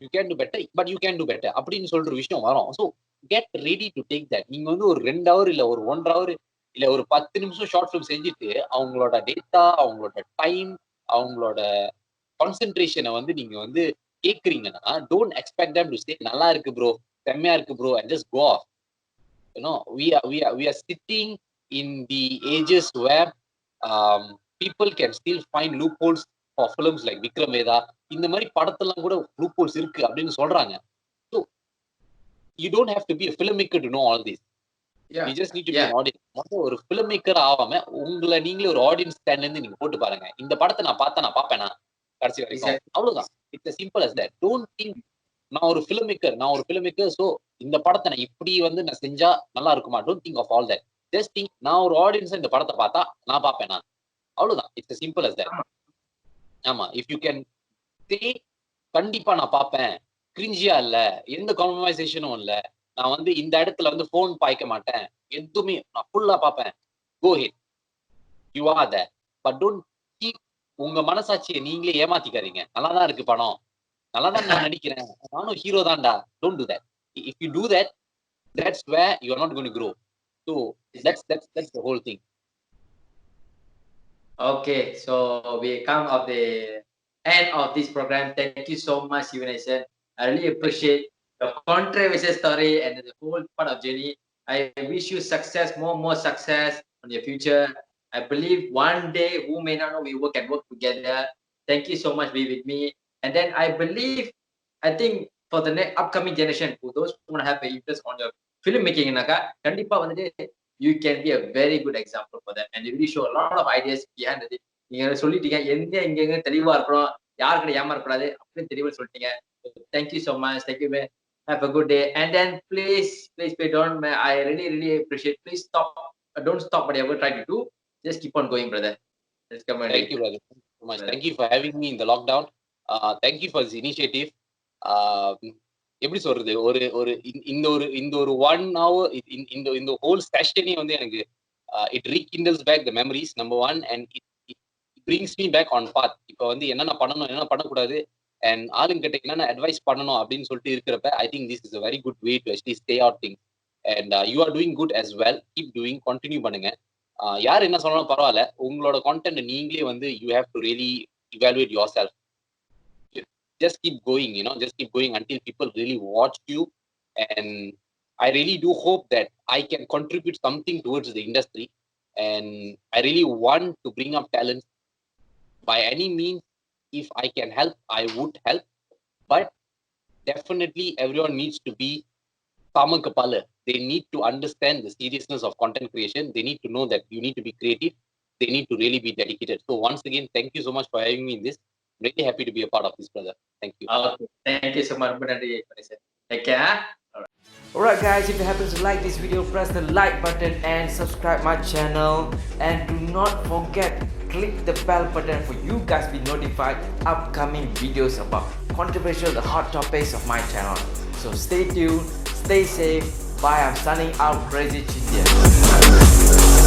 You can do better, but you can do better அப்படின்னு சொல்ற விஷயம் வரும். So get ready to take that. நீங்க வந்து ஒரு 2 hour இல்ல ஒரு 1.5 hour இல்ல ஒரு 10 நிமிஷம் ஷார்ட் ஃபிலிம் செஞ்சுட்டு அவங்களோட டேட்டா, அவங்களோட டைம், அவங்களோட கான்சென்ட்ரேஷனை வந்து நீங்க வந்து கேக்குறீங்கன்னா, don't expect them to say நல்லா இருக்கு ப்ரோ, செம்மையா இருக்கு bro, and just go off. You know, we are sitting in the ages where people can still find loopholes for films like Vikram Vedha. இந்த மாதிரி படத்தெல்லாம் கூட loopholes இருக்கு அப்படின்னு சொல்றாங்க. So you don't have to be a filmmaker to know all this. Yeah. You just need to be an audience. மொத்தம் ஒரு filmmaker ஆகாம உங்களை நீங்களே ஒரு ஆடியன்ஸ் ஸ்டாண்ட்ல இருந்து நீங்க போட்டு பாருங்க. இந்த படத்தை நான் பாப்பேனா கடைசி வரைக்கும். அவ்வளவுதான். It's as simple as that. Don't think நான் ஒரு filmmaker so இந்த படத்தை நான் இப்படி வந்து நான் செஞ்சா நல்லா இருக்குமா. Don't think of all that. Just think நான் ஒரு ஆடியன்ஸ் இந்த படத்தை பார்த்தா நான் பாப்பேனா. அவ்வளவுதான். It's as simple as that. ஆமா, if you can say கண்டிப்பா நான் பாப்பேன், கிரிஞ்சியா இல்ல, எந்த கான்வர்சேஷனும் இல்ல, நான் வந்து இந்த இடத்துல வந்து போன் பாய்க்க மாட்டேன், எதுவுமே நான் ஃபுல்லா பாப்பேன், go ahead, you are there, but don't keep உங்க மனசாட்சியை நீங்களே ஏமாத்திக்காதீங்க. நல்லாதான் இருக்கு படம், நல்லாதான் நான் நடிக்கிறேன், நானும் ஹீரோ தான்டா. Don't do that. If you do that, that's where you are not going to grow. So that's the whole thing. Okay, so we come of the end of this program. Thank you so much, Sivanathan. I really appreciate the controversial story and the whole part of journey. I wish you success, more success on your future. I believe one day, who may not know, we can work together. Thank you so much for being with me. And then I think for the next upcoming generation, for those who want to have an interest on your filmmaking, kandipa vandute you can be a very good example for that, and you really show a lot of ideas behind it. நீங்க சொல்லிட்டீங்க எங்க தெளிவா இருக்கணும், யாருக்கிட்ட ஏமாறக்கூடாது அப்படின்னு தெளிவா சொல்லிட்டீங்க. Thank you so much. Thank you. Have a good day. And then please don't. I really appreciate. Please don't stop whatever try to do. Just keep on going, brother. Let's come on. Thank you, brother. Thank you so much. Thank you for having me in the lockdown. Thank you for this initiative. எப்படி சொல்றது, இந்த ஒரு 1 hour இந்த whole session வந்து எனக்கு it rekindles back the memories, number one, and it brings me back on path. இப்போ வந்து என்ன பண்ணணும், என்ன பண்ணக்கூடாது, and ஆளுங்கிட்ட என்ன அட்வைஸ் பண்ணணும் அப்படின்னு சொல்லிட்டு இருக்கிறப்ப I think this is a very good way to actually stay out things, and you are doing good as well. Keep doing, continue பண்ணுங்க. யார் என்ன சொன்னாலும் பரவாயில்ல, உங்களோட content நீங்களே வந்து you have to really evaluate yourself. Just keep going, just keep going until people really watch you. And I really do hope that I can contribute something towards the industry. And I really want to bring up talents. By any means, if I can help, I would help. But definitely everyone needs to be Kama Kapala. They need to understand the seriousness of content creation. They need to know that you need to be creative. They need to really be dedicated. So once again, thank you so much for having me in this. I'm really happy to be a part of this, brother. Thank you. Okay. Thank you so much. Take care. Alright guys, if you happen to like this video, press the like button and subscribe my channel, and do not forget click the bell button for you guys be notified upcoming videos about controversial the hot topics of my channel. So stay tuned, stay safe. Bye. I'm signing out, Crazy Chindian.